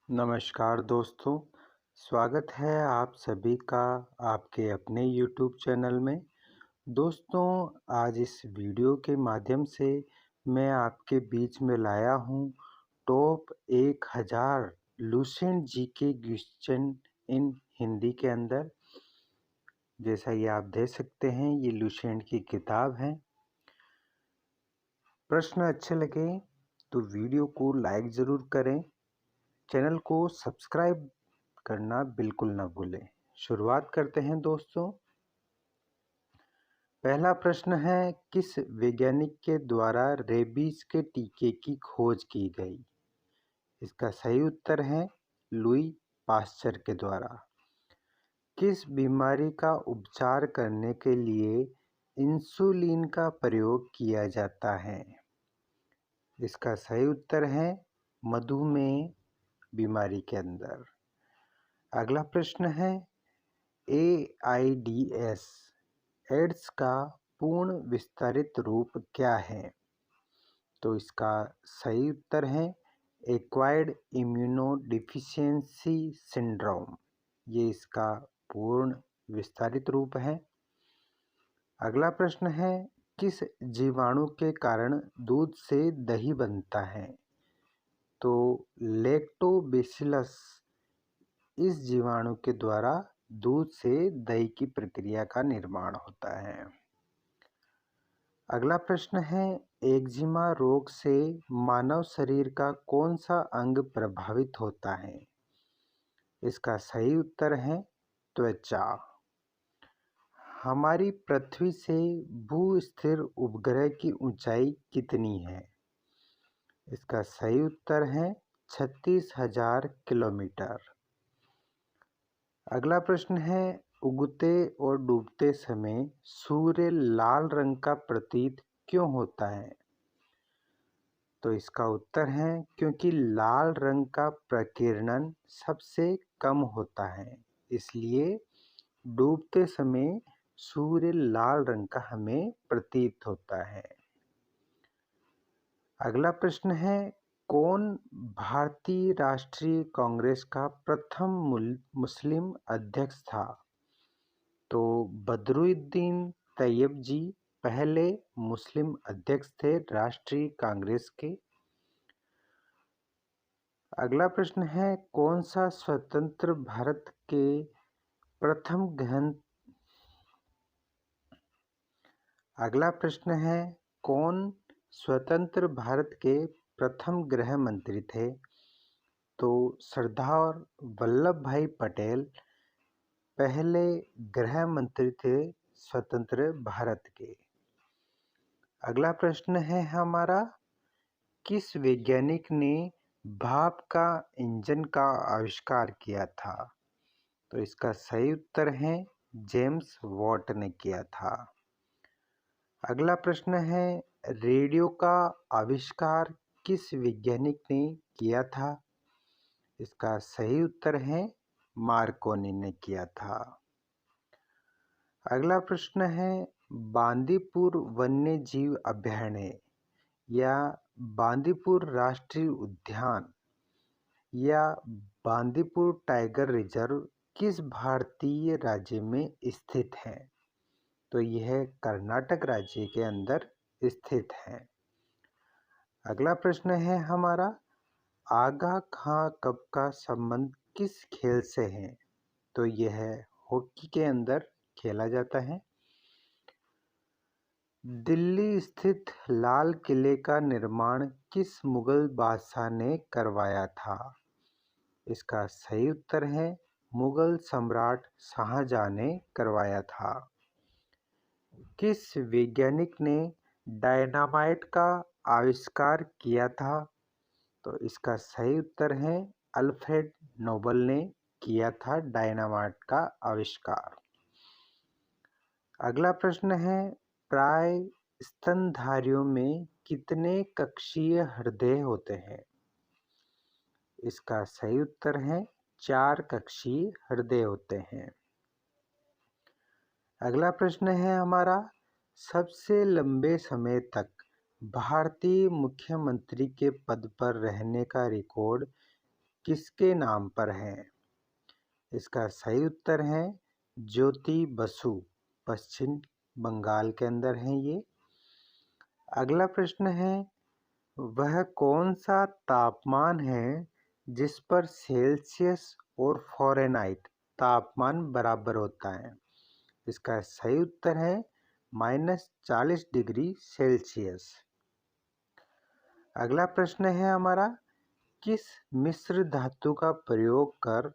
नमस्कार दोस्तों, स्वागत है आप सभी का आपके अपने YouTube चैनल में। दोस्तों, आज इस वीडियो के माध्यम से मैं आपके बीच में लाया हूँ top 1000 Lucent GK question in Hindi के अंदर। जैसा ये आप देख सकते हैं, ये लुसेंट की किताब है। प्रश्न अच्छे लगे तो वीडियो को लाइक ज़रूर करें, चैनल को सब्सक्राइब करना बिल्कुल ना भूलें। शुरुआत करते हैं दोस्तों। पहला प्रश्न है, किस वैज्ञानिक के द्वारा रेबीज के टीके की खोज की गई? इसका सही उत्तर है लुई पास्चर के द्वारा। किस बीमारी का उपचार करने के लिए इंसुलिन का प्रयोग किया जाता है? इसका सही उत्तर है मधुमेह बीमारी के अंदर। अगला प्रश्न है, AIDS एड्स का पूर्ण विस्तारित रूप क्या है? तो इसका सही उत्तर है एक्वायर्ड इम्यूनोडिफिशियेंसी सिंड्रोम। ये इसका पूर्ण विस्तारित रूप है। अगला प्रश्न है, किस जीवाणु के कारण दूध से दही बनता है? तो लैक्टोबैसिलस इस जीवाणु के द्वारा दूध से दही की प्रक्रिया का निर्माण होता है। अगला प्रश्न है, एक्जिमा रोग से मानव शरीर का कौन सा अंग प्रभावित होता है? इसका सही उत्तर है त्वचा। हमारी पृथ्वी से भू-स्थिर उपग्रह की ऊंचाई कितनी है? इसका सही उत्तर है 36,000 किलोमीटर। अगला प्रश्न है, उगते और डूबते समय सूर्य लाल रंग का प्रतीत क्यों होता है? तो इसका उत्तर है क्योंकि लाल रंग का प्रकीर्णन सबसे कम होता है, इसलिए डूबते समय सूर्य लाल रंग का हमें प्रतीत होता है। अगला प्रश्न है, कौन भारतीय राष्ट्रीय कांग्रेस का प्रथम मुस्लिम अध्यक्ष था? तो बदरुद्दीन तैयब जी पहले मुस्लिम अध्यक्ष थे राष्ट्रीय कांग्रेस के। अगला प्रश्न है, कौन सा स्वतंत्र भारत के प्रथम गहन अगला प्रश्न है, कौन स्वतंत्र भारत के प्रथम गृह मंत्री थे? तो सरदार वल्लभ भाई पटेल पहले गृह मंत्री थे स्वतंत्र भारत के। अगला प्रश्न है हमारा, किस वैज्ञानिक ने भाप का इंजन का आविष्कार किया था? तो इसका सही उत्तर है जेम्स वॉट ने किया था। अगला प्रश्न है, रेडियो का आविष्कार किस वैज्ञानिक ने किया था? इसका सही उत्तर है मार्कोनी ने किया था। अगला प्रश्न है, बांदीपुर वन्य जीव अभयारण्य या बांदीपुर राष्ट्रीय उद्यान या बांदीपुर टाइगर रिजर्व किस भारतीय राज्य में स्थित है? तो यह कर्नाटक राज्य के अंदर स्थित है। अगला प्रश्न है हमारा, आगा खां कप का संबंध किस खेल से है? तो यह हॉकी के अंदर खेला जाता है। दिल्ली स्थित लाल किले का निर्माण किस मुगल बादशाह ने करवाया था? इसका सही उत्तर है मुगल सम्राट शाहजहां ने करवाया था। किस वैज्ञानिक ने डायनामाइट का आविष्कार किया था? तो इसका सही उत्तर है अल्फ्रेड नोबल ने किया था डायनामाइट का आविष्कार। अगला प्रश्न है, प्राय स्तनधारियों में कितने कक्षीय हृदय होते हैं? इसका सही उत्तर है 4 कक्षीय हृदय होते हैं। अगला प्रश्न है हमारा, सबसे लंबे समय तक भारतीय मुख्यमंत्री के पद पर रहने का रिकॉर्ड किसके नाम पर है? इसका सही उत्तर है ज्योति बसु। पश्चिम बंगाल के अंदर है ये। अगला प्रश्न है, वह कौन सा तापमान है जिस पर सेल्सियस और फ़ारेनहाइट तापमान बराबर होता है? इसका सही उत्तर है -40 डिग्री सेल्सियस। अगला प्रश्न है हमारा, किस मिश्र धातु का प्रयोग कर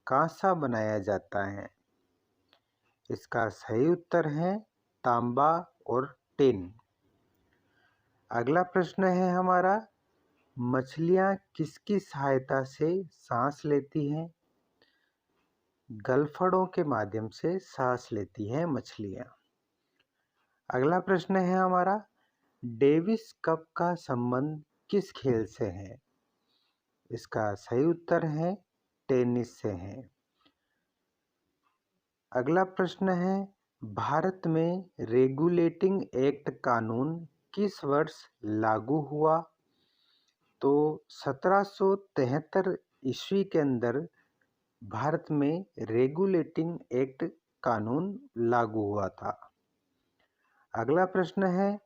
कांसा बनाया जाता है? इसका सही उत्तर है तांबा और टिन। अगला प्रश्न है हमारा, मछलियाँ किसकी सहायता से सांस लेती हैं? गलफड़ों के माध्यम से सांस लेती हैं मछलियाँ। अगला प्रश्न है हमारा, डेविस कप का संबंध किस खेल से है? इसका सही उत्तर है टेनिस से है। अगला प्रश्न है, भारत में रेगुलेटिंग एक्ट कानून किस वर्ष लागू हुआ? तो 1773 ईस्वी के अंदर भारत में रेगुलेटिंग एक्ट कानून लागू हुआ था। अगला प्रश्न है,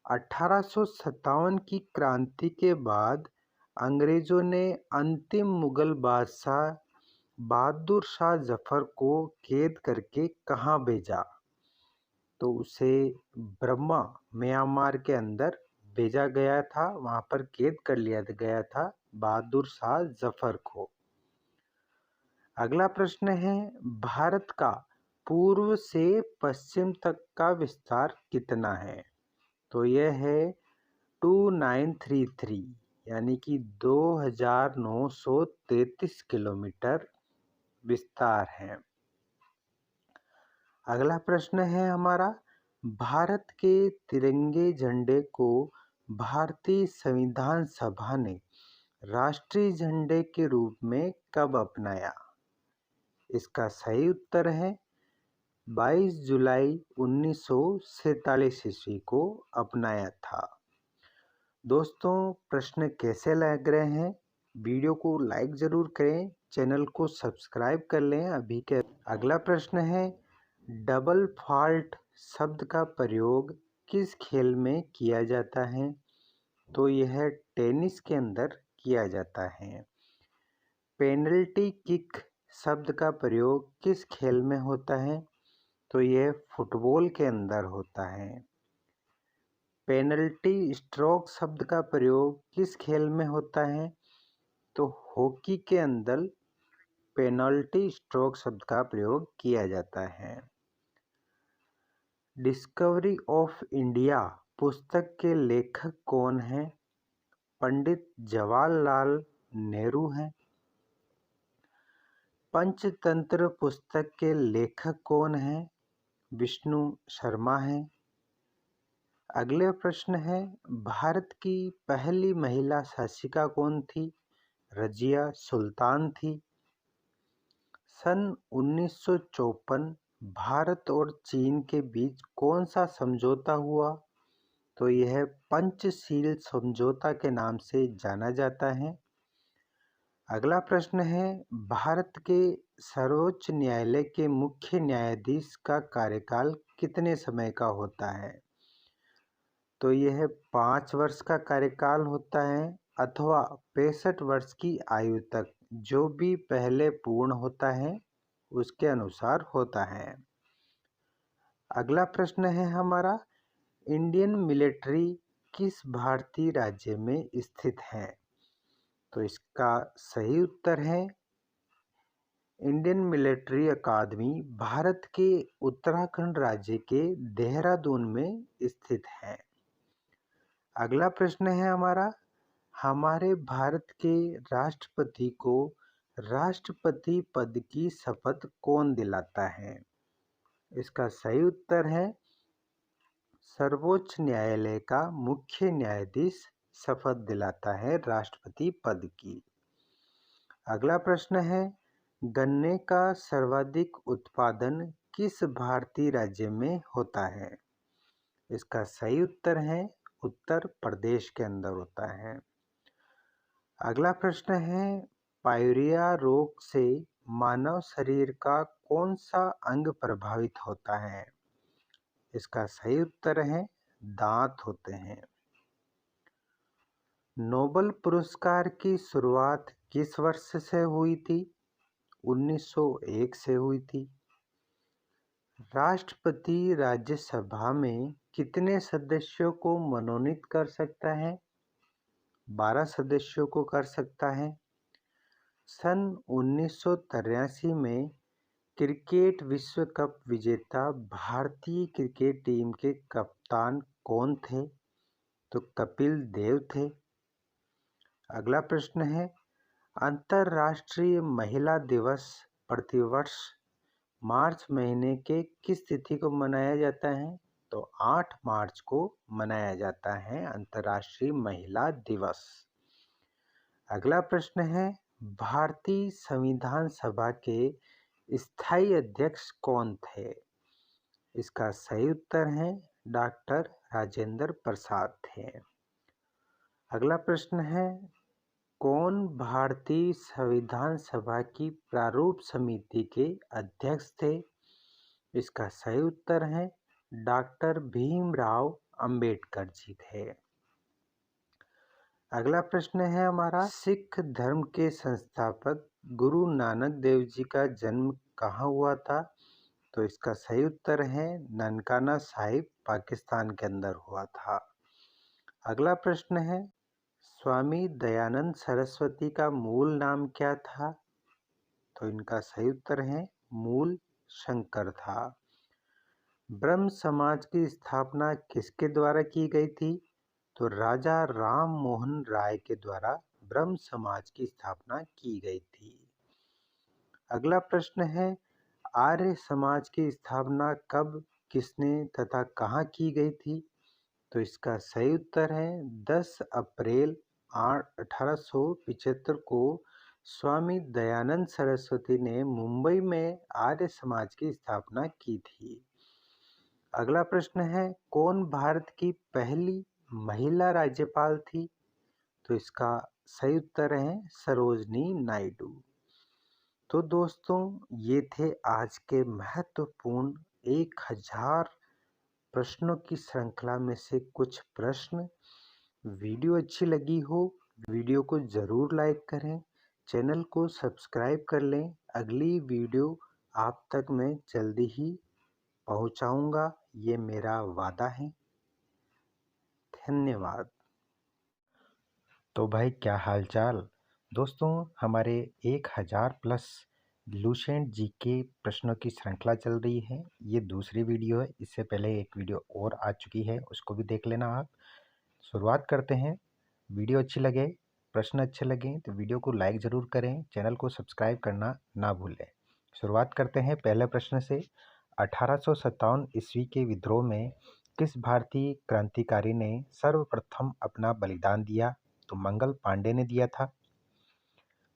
1857 की क्रांति के बाद अंग्रेजों ने अंतिम मुगल बादशाह बहादुर शाह जफर को कैद करके कहाँ भेजा? तो उसे बर्मा म्यांमार के अंदर भेजा गया था, वहाँ पर कैद कर लिया गया था बहादुर शाह जफर को। अगला प्रश्न है, भारत का पूर्व से पश्चिम तक का विस्तार कितना है? तो यह है 2933 यानी कि 2933 किलोमीटर विस्तार है। अगला प्रश्न है हमारा, भारत के तिरंगे झंडे को भारतीय संविधान सभा ने राष्ट्रीय झंडे के रूप में कब अपनाया? इसका सही उत्तर है 22 जुलाई 1947 ईस्वी को अपनाया था। दोस्तों, प्रश्न कैसे लग रहे हैं? वीडियो को लाइक ज़रूर करें, चैनल को सब्सक्राइब कर लें अभी के। अगला प्रश्न है, डबल फॉल्ट शब्द का प्रयोग किस खेल में किया जाता है? तो यह टेनिस के अंदर किया जाता है। पेनल्टी किक शब्द का प्रयोग किस खेल में होता है? तो यह फुटबॉल के अंदर होता है। पेनल्टी स्ट्रोक शब्द का प्रयोग किस खेल में होता है? तो हॉकी के अंदर पेनल्टी स्ट्रोक शब्द का प्रयोग किया जाता है। डिस्कवरी ऑफ इंडिया पुस्तक के लेखक कौन हैं? पंडित जवाहरलाल नेहरू हैं। पंचतंत्र पुस्तक के लेखक कौन हैं? विष्णु शर्मा हैं। अगले प्रश्न है, भारत की पहली महिला शासिका कौन थी? रजिया सुल्तान थी। सन 1954 भारत और चीन के बीच कौन सा समझौता हुआ? तो यह पंचशील समझौता के नाम से जाना जाता है। अगला प्रश्न है, भारत के सर्वोच्च न्यायालय के मुख्य न्यायाधीश का कार्यकाल कितने समय का होता है? तो यह 5 वर्ष का कार्यकाल होता है अथवा 65 वर्ष की आयु तक, जो भी पहले पूर्ण होता है उसके अनुसार होता है। अगला प्रश्न है हमारा, इंडियन मिलिट्री किस भारतीय राज्य में स्थित है? तो इसका सही उत्तर है इंडियन मिलिट्री अकादमी भारत के उत्तराखंड राज्य के देहरादून में स्थित है। अगला प्रश्न है हमारे भारत के राष्ट्रपति को राष्ट्रपति पद की शपथ कौन दिलाता है? इसका सही उत्तर है सर्वोच्च न्यायालय का मुख्य न्यायाधीश शपथ दिलाता है राष्ट्रपति पद की। अगला प्रश्न है, गन्ने का सर्वाधिक उत्पादन किस भारतीय राज्य में होता है? इसका सही उत्तर है उत्तर प्रदेश के अंदर होता है। अगला प्रश्न है, पायरिया रोग से मानव शरीर का कौन सा अंग प्रभावित होता है? इसका सही उत्तर है दांत होते हैं। नोबेल पुरस्कार की शुरुआत किस वर्ष से हुई थी? 1901 से हुई थी। राष्ट्रपति राज्यसभा में कितने सदस्यों को मनोनीत कर सकता है? 12 सदस्यों को कर सकता है। सन 1983 में क्रिकेट विश्व कप विजेता भारतीय क्रिकेट टीम के कप्तान कौन थे? तो कपिल देव थे। अगला प्रश्न है, अंतर्राष्ट्रीय महिला दिवस प्रतिवर्ष मार्च महीने के किस तिथि को मनाया जाता है? तो 8 मार्च को मनाया जाता है अंतर्राष्ट्रीय महिला दिवस। अगला प्रश्न है, भारतीय संविधान सभा के स्थायी अध्यक्ष कौन थे? इसका सही उत्तर है डॉक्टर राजेंद्र प्रसाद थे। अगला प्रश्न है, कौन भारतीय संविधान सभा की प्रारूप समिति के अध्यक्ष थे? इसका सही उत्तर है डॉक्टर भीमराव अंबेडकर जी थे। अगला प्रश्न है हमारा, सिख धर्म के संस्थापक गुरु नानक देव जी का जन्म कहाँ हुआ था? तो इसका सही उत्तर है ननकाना साहिब पाकिस्तान के अंदर हुआ था। अगला प्रश्न है, स्वामी दयानंद सरस्वती का मूल नाम क्या था? तो इनका सही उत्तर है मूल शंकर था। ब्रह्म समाज की स्थापना किसके द्वारा की गई थी? तो राजा राम मोहन राय के द्वारा ब्रह्म समाज की स्थापना की गई थी। अगला प्रश्न है, आर्य समाज की स्थापना कब, किसने तथा कहाँ की गई थी? तो इसका सही उत्तर है 10 अप्रैल 1875 को स्वामी दयानंद सरस्वती ने मुंबई में आर्य समाज की स्थापना की थी। अगला प्रश्न है, कौन भारत की पहली महिला राज्यपाल थी? तो इसका सही उत्तर है सरोजनी नायडू। तो दोस्तों, ये थे आज के महत्वपूर्ण 1000 प्रश्नों की श्रृंखला में से कुछ प्रश्न। वीडियो अच्छी लगी हो, वीडियो को ज़रूर लाइक करें, चैनल को सब्सक्राइब कर लें। अगली वीडियो आप तक मैं जल्दी ही पहुंचाऊंगा, ये मेरा वादा है। धन्यवाद। तो भाई क्या हालचाल दोस्तों, हमारे 1000 प्लस लुसेंट जी के प्रश्नों की श्रृंखला चल रही है। ये दूसरी वीडियो है, इससे पहले एक वीडियो और आ चुकी है, उसको भी देख लेना आप। शुरुआत करते हैं। वीडियो अच्छी लगे, प्रश्न अच्छे लगे तो वीडियो को लाइक ज़रूर करें, चैनल को सब्सक्राइब करना ना भूलें। शुरुआत करते हैं पहले प्रश्न से। 1857 ईस्वी के विद्रोह में किस भारतीय क्रांतिकारी ने सर्वप्रथम अपना बलिदान दिया? तो मंगल पांडे ने दिया था।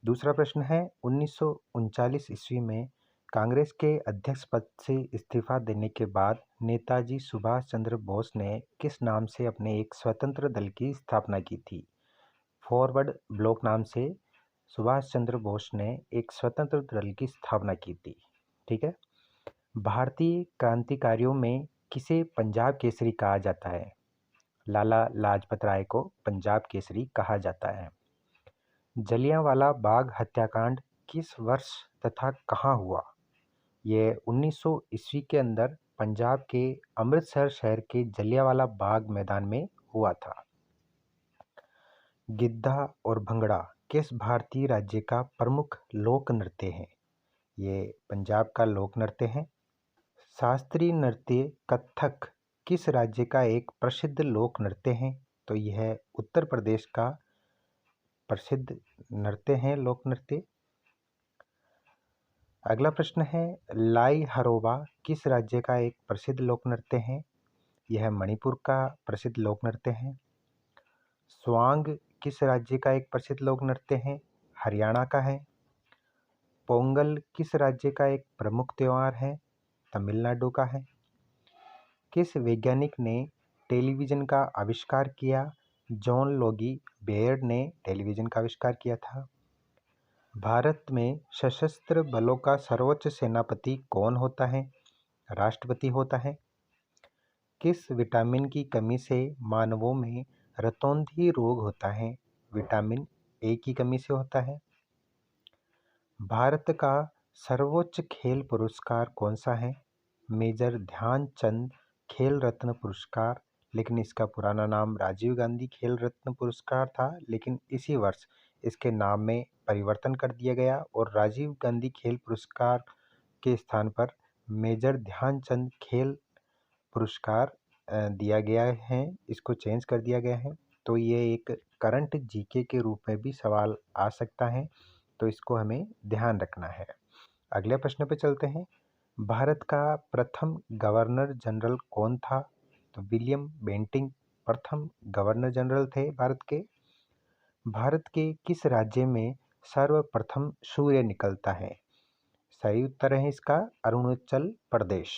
दूसरा प्रश्न है, 1939 ईस्वी में कांग्रेस के अध्यक्ष पद से इस्तीफा देने के बाद नेताजी सुभाष चंद्र बोस ने किस नाम से अपने एक स्वतंत्र दल की स्थापना की थी? फॉरवर्ड ब्लॉक नाम से सुभाष चंद्र बोस ने एक स्वतंत्र दल की स्थापना की थी। ठीक है। भारतीय क्रांतिकारियों में किसे पंजाब केसरी कहा जाता है? लाला लाजपत राय को पंजाब केसरी कहा जाता है। जलियांवाला बाग हत्याकांड किस वर्ष तथा कहाँ हुआ? ये 1900 ईस्वी के अंदर पंजाब के अमृतसर शहर के जलियांवाला बाग मैदान में हुआ था। गिद्धा और भंगड़ा किस भारतीय राज्य का प्रमुख लोक नृत्य है? ये पंजाब का लोक नृत्य है। शास्त्रीय नृत्य कथक किस राज्य का एक प्रसिद्ध लोक नृत्य है? तो यह उत्तर प्रदेश का प्रसिद्ध नृत्य है, लोक नृत्य। अगला प्रश्न है, लाई हरोबा किस राज्य का एक प्रसिद्ध लोक नृत्य है? यह मणिपुर का प्रसिद्ध लोक नृत्य है। स्वांग किस राज्य का एक प्रसिद्ध लोक नृत्य है? हरियाणा का है। पोंगल किस राज्य का एक प्रमुख त्यौहार है? तमिलनाडु का है। किस वैज्ञानिक ने टेलीविज़न का आविष्कार किया? जॉन लोगी बेयर्ड ने टेलीविज़न का आविष्कार किया था। भारत में सशस्त्र बलों का सर्वोच्च सेनापति कौन होता है? राष्ट्रपति होता है। किस विटामिन की कमी से मानवों में रतौंधी रोग होता है? विटामिन ए की कमी से होता है। भारत का सर्वोच्च खेल पुरस्कार कौन सा है? मेजर ध्यानचंद खेल रत्न पुरस्कार, लेकिन इसका पुराना नाम राजीव गांधी खेल रत्न पुरस्कार था, लेकिन इसी वर्ष इसके नाम में परिवर्तन कर दिया गया और राजीव गांधी खेल पुरस्कार के स्थान पर मेजर ध्यानचंद खेल पुरस्कार दिया गया है, इसको चेंज कर दिया गया है। तो ये एक करंट जीके के रूप में भी सवाल आ सकता है, तो इसको हमें ध्यान रखना है। अगले प्रश्न पे चलते हैं। भारत का प्रथम गवर्नर जनरल कौन था? तो विलियम बेंटिंक प्रथम गवर्नर जनरल थे भारत के। भारत के किस राज्य में सर्वप्रथम सूर्य निकलता है? सही उत्तर है इसका अरुणाचल प्रदेश।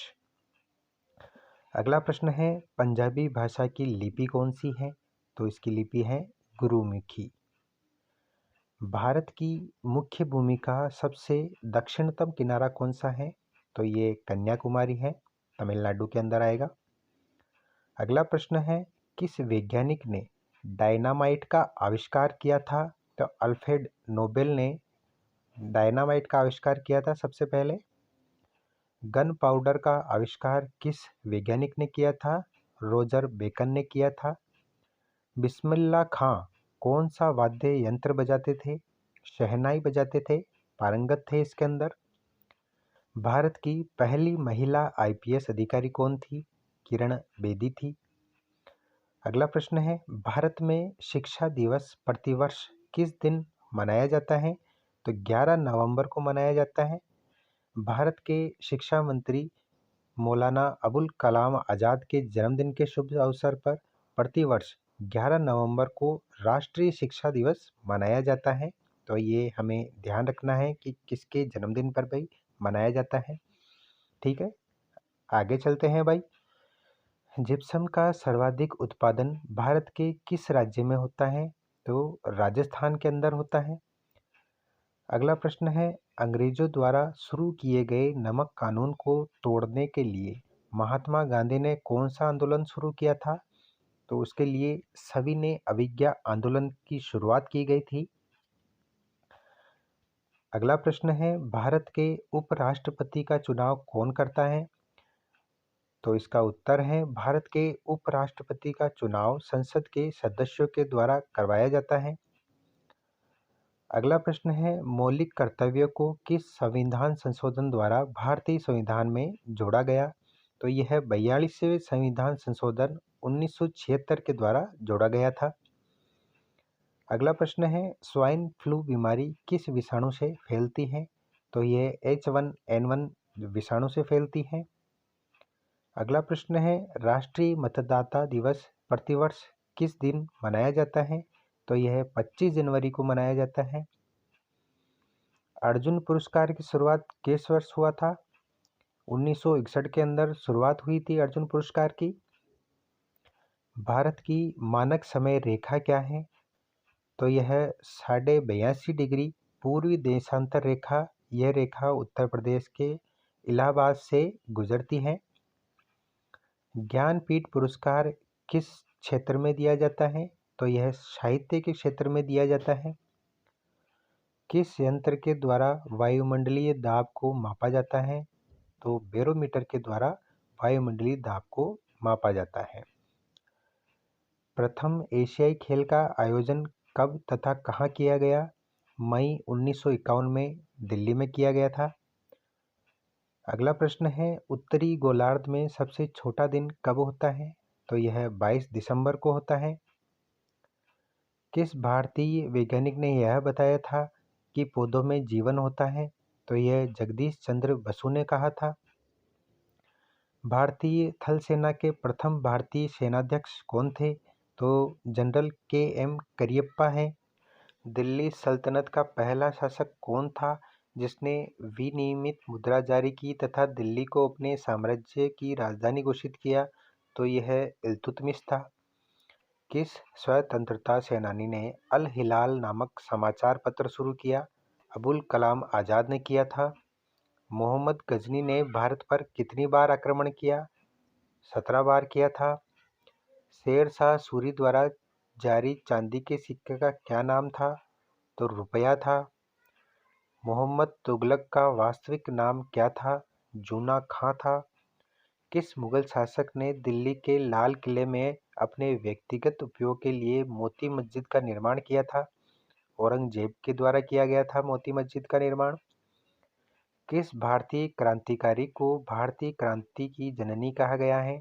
अगला प्रश्न है, पंजाबी भाषा की लिपि कौन सी है? तो इसकी लिपि है गुरुमुखी। भारत की मुख्य भूमि का सबसे दक्षिणतम किनारा कौन सा है? तो ये कन्याकुमारी है, तमिलनाडु के अंदर आएगा। अगला प्रश्न है, किस वैज्ञानिक ने डायनामाइट का आविष्कार किया था? तो अल्फ्रेड नोबेल ने डायनामाइट का आविष्कार किया था सबसे पहले। गन पाउडर का आविष्कार किस वैज्ञानिक ने किया था? रोजर बेकन ने किया था। बिस्मिल्लाह खां कौन सा वाद्य यंत्र बजाते थे? शहनाई बजाते थे, पारंगत थे इसके अंदर। भारत की पहली महिला आईपीएस अधिकारी कौन थी? किरण बेदी थी। अगला प्रश्न है, भारत में शिक्षा दिवस प्रतिवर्ष किस दिन मनाया जाता है? तो 11 नवंबर को मनाया जाता है। भारत के शिक्षा मंत्री मौलाना अबुल कलाम आज़ाद के जन्मदिन के शुभ अवसर पर प्रतिवर्ष 11 नवंबर को राष्ट्रीय शिक्षा दिवस मनाया जाता है। तो ये हमें ध्यान रखना है कि किसके जन्मदिन पर भाई मनाया जाता है। ठीक है, आगे चलते हैं भाई। जिप्सम का सर्वाधिक उत्पादन भारत के किस राज्य में होता है? तो राजस्थान के अंदर होता है। अगला प्रश्न है, अंग्रेजों द्वारा शुरू किए गए नमक कानून को तोड़ने के लिए महात्मा गांधी ने कौन सा आंदोलन शुरू किया था? तो उसके लिए सविनय अवज्ञा आंदोलन की शुरुआत की गई थी। अगला प्रश्न है, भारत के उपराष्ट्रपति का चुनाव कौन करता है? तो इसका उत्तर है, भारत के उपराष्ट्रपति का चुनाव संसद के सदस्यों के द्वारा करवाया जाता है। अगला प्रश्न है, मौलिक कर्तव्यों को किस संविधान संशोधन द्वारा भारतीय संविधान में जोड़ा गया? तो यह 42वें संविधान संशोधन 1976 के द्वारा जोड़ा गया था। अगला प्रश्न है, स्वाइन फ्लू बीमारी किस विषाणु से फैलती है? तो यह H1N1 विषाणु से फैलती है। अगला प्रश्न है, राष्ट्रीय मतदाता दिवस प्रतिवर्ष किस दिन मनाया जाता है? तो यह 25 जनवरी को मनाया जाता है। अर्जुन पुरस्कार की शुरुआत किस वर्ष हुआ था? 1961 के अंदर शुरुआत हुई थी अर्जुन पुरस्कार की। भारत की मानक समय रेखा क्या है? तो यह 82.5 डिग्री पूर्वी देशांतर रेखा, यह रेखा उत्तर प्रदेश के इलाहाबाद से गुजरती है। ज्ञानपीठ पुरस्कार किस क्षेत्र में दिया जाता है? तो यह साहित्य के क्षेत्र में दिया जाता है। किस यंत्र के द्वारा वायुमंडलीय दाब को मापा जाता है? तो बैरोमीटर के द्वारा वायुमंडलीय दाब को मापा जाता है। प्रथम एशियाई खेल का आयोजन कब तथा कहाँ किया गया? मई 1951 में दिल्ली में किया गया था। अगला प्रश्न है, उत्तरी गोलार्ध में सबसे छोटा दिन कब होता है? तो यह 22 दिसंबर को होता है। किस भारतीय वैज्ञानिक ने यह बताया था कि पौधों में जीवन होता है? तो यह जगदीश चंद्र बसु ने कहा था। भारतीय थल सेना के प्रथम भारतीय सेनाध्यक्ष कौन थे? तो जनरल KM करियप्पा हैं। दिल्ली सल्तनत का पहला शासक कौन था जिसने विनियमित मुद्रा जारी की तथा दिल्ली को अपने साम्राज्य की राजधानी घोषित किया? तो यह इल्तुतमिश था। किस स्वतंत्रता सेनानी ने अल हिलाल नामक समाचार पत्र शुरू किया? अबुल कलाम आज़ाद ने किया था। मोहम्मद गजनी ने भारत पर कितनी बार आक्रमण किया? 17 बार किया था। शेर शाह सूरी द्वारा जारी चांदी के सिक्के का क्या नाम था? तो रुपया था। मोहम्मद तुगलक का वास्तविक नाम क्या था? जूना खां था। किस मुगल शासक ने दिल्ली के लाल किले में अपने व्यक्तिगत उपयोग के लिए मोती मस्जिद का निर्माण किया था? औरंगजेब के द्वारा किया गया था मोती मस्जिद का निर्माण। किस भारतीय क्रांतिकारी को भारतीय क्रांति की जननी कहा गया है?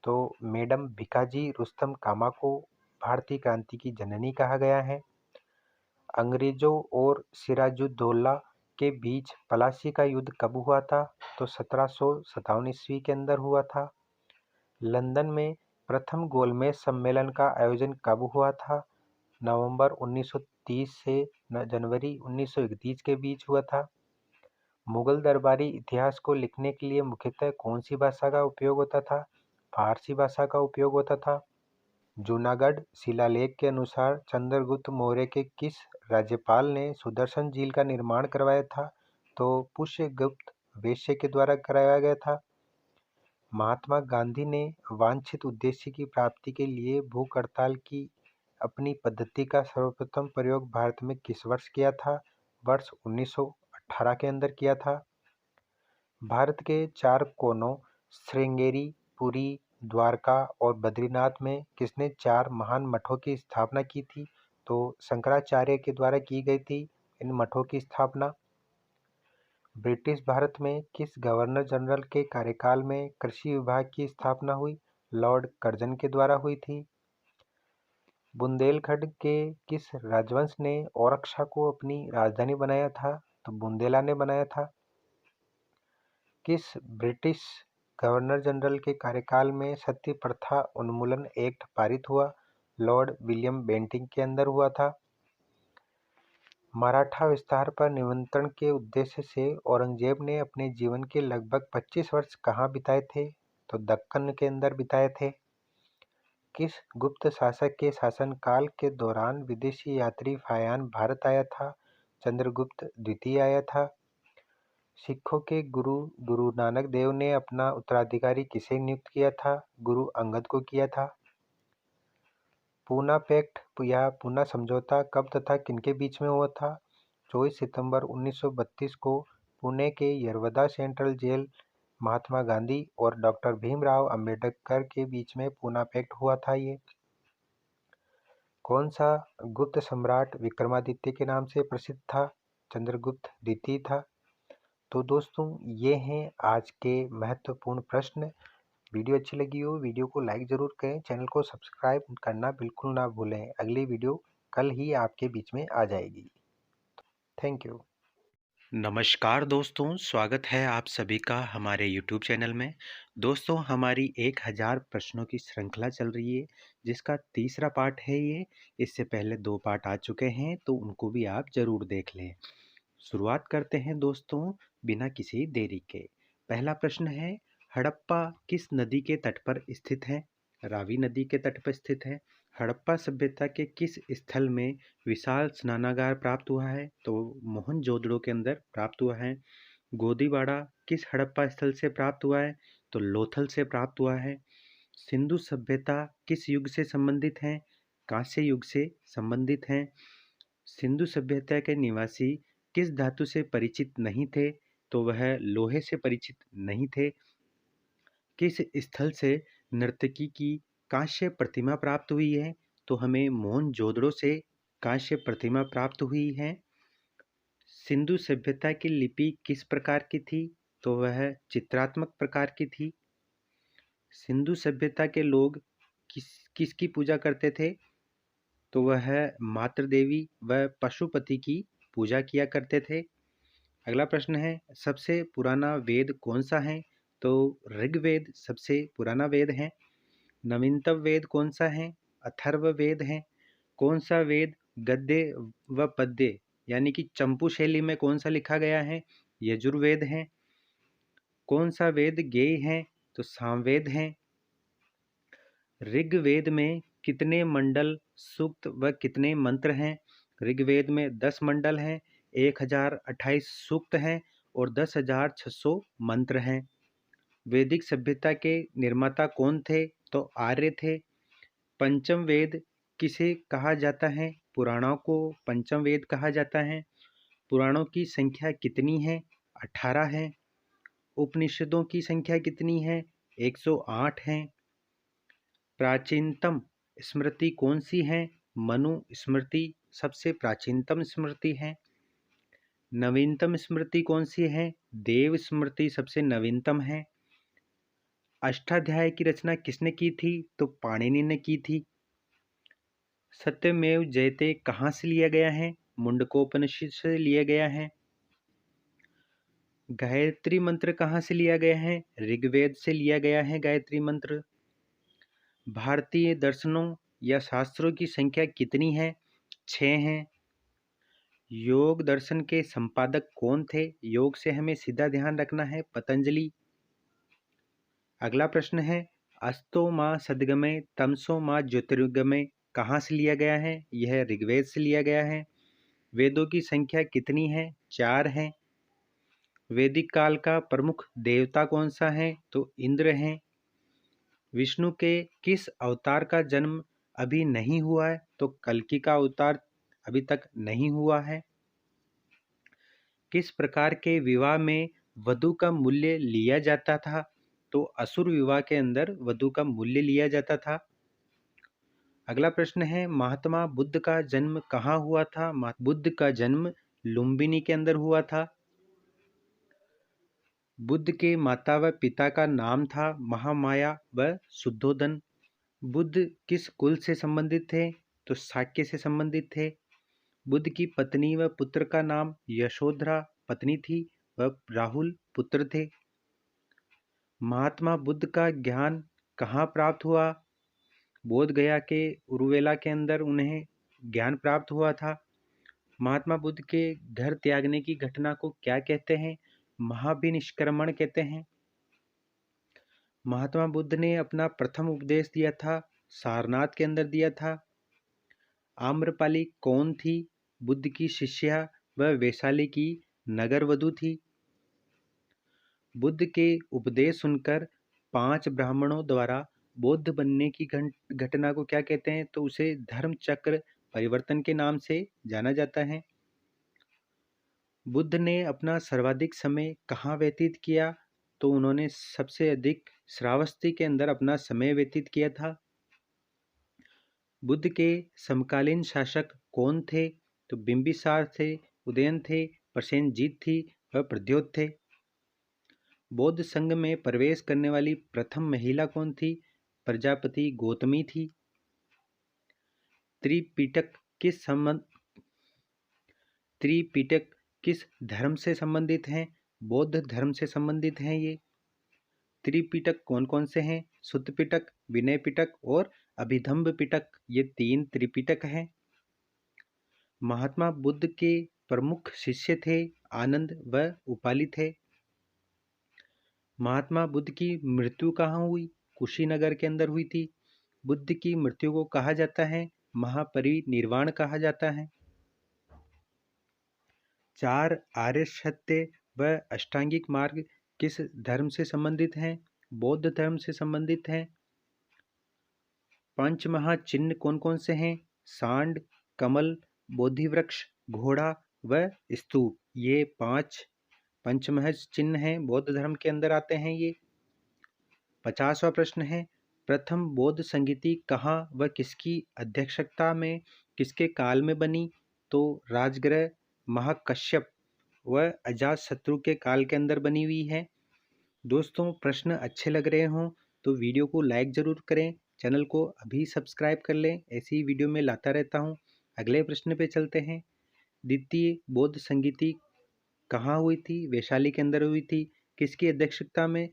तो मैडम भिकाजी रुस्तम कामा को भारतीय क्रांति की जननी कहा गया है। अंग्रेजों और सिराजुद्दौला के बीच पलासी का युद्ध कब हुआ था? तो 1757 ईस्वी के अंदर हुआ था। लंदन में प्रथम गोलमेज सम्मेलन का आयोजन कब हुआ था? नवंबर 1930 से जनवरी 1931 के बीच हुआ था। मुगल दरबारी इतिहास को लिखने के लिए मुख्यतः कौन सी भाषा का उपयोग होता था? फारसी भाषा का उपयोग होता था। जूनागढ़ शिलालेख के अनुसार चंद्रगुप्त मौर्य के किस राज्यपाल ने सुदर्शन झील का निर्माण करवाया था? तो पुष्यगुप्त वैश्य के द्वारा कराया गया था। महात्मा गांधी ने वांछित उद्देश्य की प्राप्ति के लिए भूख हड़ताल की अपनी पद्धति का सर्वप्रथम प्रयोग भारत में किस वर्ष किया था? वर्ष 1918 के अंदर किया था। भारत के 4 कोनों श्रृंगेरी, पुरी, द्वारका और बद्रीनाथ में किसने 4 महान मठों की स्थापना की थी? तो शंकराचार्य के द्वारा की गई थी इन मठों की स्थापना। ब्रिटिश भारत में किस गवर्नर जनरल के कार्यकाल में कृषि विभाग की स्थापना हुई? लॉर्ड कर्जन के द्वारा हुई थी। बुंदेलखंड के किस राजवंश ने औरक्सा को अपनी राजधानी बनाया था? तो बुंदेला ने बनाया था। किस ब्रिटिश गवर्नर जनरल के कार्यकाल में सती प्रथा उन्मूलन एक्ट पारित हुआ? लॉर्ड विलियम बेंटिंक के अंदर हुआ था। मराठा विस्तार पर नियंत्रण के उद्देश्य से औरंगजेब ने अपने जीवन के लगभग 25 वर्ष कहाँ बिताए थे? तो दक्कन के अंदर बिताए थे। किस गुप्त शासक के शासनकाल के दौरान विदेशी यात्री फायान भारत आया था? चंद्रगुप्त द्वितीय आया था। सिखों के गुरु गुरु नानक देव ने अपना उत्तराधिकारी किसे नियुक्त किया था? गुरु अंगद को किया था। पूना पैक्ट या पूना समझौता कब तथा किनके बीच में हुआ था? 24 सितंबर 1932 को पुणे के यरवदा सेंट्रल जेल महात्मा गांधी और डॉक्टर भीमराव अंबेडकर के बीच में पूना पैक्ट हुआ था। ये कौन सा गुप्त सम्राट विक्रमादित्य के नाम से प्रसिद्ध था? चंद्रगुप्त द्वितीय था। तो दोस्तों ये हैं आज के महत्वपूर्ण प्रश्न। वीडियो अच्छी लगी हो वीडियो को लाइक ज़रूर करें, चैनल को सब्सक्राइब करना बिल्कुल ना भूलें। अगली वीडियो कल ही आपके बीच में आ जाएगी। Thank you. नमस्कार दोस्तों, स्वागत है आप सभी का हमारे YouTube चैनल में। दोस्तों हमारी 1000 प्रश्नों की श्रृंखला चल रही है जिसका तीसरा पार्ट है ये। इससे पहले 2 पार्ट आ चुके हैं तो उनको भी आप ज़रूर देख लें। शुरुआत करते हैं दोस्तों बिना किसी देरी के। पहला प्रश्न है, हड़प्पा किस नदी के तट पर स्थित है? रावी नदी के तट पर स्थित है। हड़प्पा सभ्यता के किस स्थल में विशाल स्नानागार प्राप्त हुआ है? तो मोहनजोदड़ो के अंदर प्राप्त हुआ है। गोदीबाड़ा किस हड़प्पा स्थल से प्राप्त हुआ है? तो लोथल से प्राप्त हुआ है। सिंधु सभ्यता किस युग से संबंधित है? कांस्य युग से संबंधित है। सिंधु सभ्यता के निवासी किस धातु से परिचित नहीं थे? तो वह लोहे से परिचित नहीं थे। किस स्थल से नर्तकी की कांस्य प्रतिमा प्राप्त हुई है? तो हमें मोहनजोदड़ो से कांस्य प्रतिमा प्राप्त हुई है। सिंधु सभ्यता की लिपि किस प्रकार की थी? तो वह चित्रात्मक प्रकार की थी। सिंधु सभ्यता के लोग किसकी पूजा करते थे? तो वह मातृ देवी व पशुपति की पूजा किया करते थे। अगला प्रश्न है, सबसे पुराना वेद कौन सा है? तो ऋग्वेद सबसे पुराना वेद है। नवीनतम वेद कौन सा है? अथर्ववेद है। कौन सा वेद गद्य व पद्य यानी कि चंपू शैली में कौन सा लिखा गया है? यजुर्वेद है। कौन सा वेद गेय है? तो सामवेद है। ऋग्वेद में कितने मंडल, सूक्त व कितने मंत्र हैं? ऋग्वेद में 10 मंडल हैं। 1028 सूक्त हैं और 10,600 मंत्र हैं। वैदिक सभ्यता के निर्माता कौन थे? तो आर्य थे। पंचम वेद किसे कहा जाता है? पुराणों को पंचम वेद कहा जाता है। पुराणों की संख्या कितनी है? 18 है। उपनिषदों की संख्या कितनी है? 108 है। प्राचीनतम स्मृति कौन सी है? मनु स्मृति सबसे प्राचीनतम स्मृति है। नवीनतम स्मृति कौन सी है? देव स्मृति सबसे नवीनतम है। अष्टाध्याय की रचना किसने की थी? तो पाणिनि ने की थी। सत्यमेव जयते कहाँ से लिया गया है? मुंडकोपनिषद से लिया गया है। गायत्री मंत्र कहाँ से लिया गया है? ऋग्वेद से लिया गया है गायत्री मंत्र। भारतीय दर्शनों या शास्त्रों की संख्या कितनी है? 6 हैं। योग दर्शन के संपादक कौन थे? योग से हमें सीधा ध्यान रखना है, पतंजलि। अगला प्रश्न है, अस्तो माँ सद्गमय तमसो माँ ज्योतिर्गमय कहाँ से लिया गया है? यह ऋग्वेद से लिया गया है। वेदों की संख्या कितनी है? 4 है। वैदिक काल का प्रमुख देवता कौन सा है? तो इंद्र हैं। विष्णु के किस अवतार का जन्म अभी नहीं हुआ है? तो कल्कि का अवतार अभी तक नहीं हुआ है। किस प्रकार के विवाह में वधू का मूल्य लिया जाता था? तो असुर विवाह के अंदर वधू का मूल्य लिया जाता था। अगला प्रश्न है, महात्मा बुद्ध का जन्म कहाँ हुआ था? बुद्ध का जन्म लुम्बिनी के अंदर हुआ था। बुद्ध के माता व पिता का नाम था महामाया व शुद्धोदन। बुद्ध किस कुल से संबंधित थे? तो शाक्य से संबंधित थे। बुद्ध की पत्नी व पुत्र का नाम यशोधरा पत्नी थी व राहुल पुत्र थे। महात्मा बुद्ध का ज्ञान कहाँ प्राप्त हुआ? बोध गया के उरुवेला के अंदर उन्हें ज्ञान प्राप्त हुआ था। महात्मा बुद्ध के घर त्यागने की घटना को क्या कहते हैं? महाभिनिष्क्रमण कहते हैं। महात्मा बुद्ध ने अपना प्रथम उपदेश दिया था सारनाथ के अंदर दिया था। आम्रपाली कौन थी? बुद्ध की शिष्या व वैशाली की नगरवधु थी। बुद्ध के उपदेश सुनकर 5 ब्राह्मणों द्वारा बौद्ध बनने की घटना को क्या कहते हैं? तो उसे धर्म चक्र परिवर्तन के नाम से जाना जाता है। बुद्ध ने अपना सर्वाधिक समय कहाँ व्यतीत किया? तो उन्होंने सबसे अधिक श्रावस्ती के अंदर अपना समय व्यतीत किया था। बुद्ध के समकालीन शासक कौन थे? तो बिंबिसार थे, उदयन थे, प्रसेनजीत थी व प्रद्योत थे। बौद्ध संघ में प्रवेश करने वाली प्रथम महिला कौन थी? प्रजापति गौतमी थी। त्रिपिटक किस धर्म से संबंधित हैं? बौद्ध धर्म से संबंधित हैं ये। त्रिपिटक कौन कौन से हैं? सुत्त पिटक, विनय पिटक और अभिधम्ब पिटक, ये 3 त्रिपिटक हैं। महात्मा बुद्ध के प्रमुख शिष्य थे आनंद व उपाली थे। महात्मा बुद्ध की मृत्यु कहाँ हुई? कुशीनगर के अंदर हुई थी। बुद्ध की मृत्यु को कहा जाता है महापरिनिर्वाण कहा जाता है। 4 आर्य सत्य व अष्टांगिक मार्ग किस धर्म से संबंधित हैं? बौद्ध धर्म से संबंधित हैं। 5 महाचिन्ह कौन कौन से हैं? सांड, कमल, बोधि वृक्ष, घोड़ा व स्तूप, ये 5 पंचमहज चिन्ह हैं, बौद्ध धर्म के अंदर आते हैं ये। 50वां प्रश्न है, प्रथम बौद्ध संगीति कहाँ व किसकी अध्यक्षता में किसके काल में बनी? तो राजगृह महाकश्यप व अजातशत्रु के काल के अंदर बनी हुई है। दोस्तों, प्रश्न अच्छे लग रहे हों तो वीडियो को लाइक ज़रूर करें, चैनल को अभी सब्सक्राइब कर लें, ऐसी ही वीडियो में लाता रहता हूँ। अगले प्रश्न पे चलते हैं। द्वितीय बौद्ध संगीति कहाँ हुई थी? वैशाली के अंदर हुई थी। किसकी अध्यक्षता में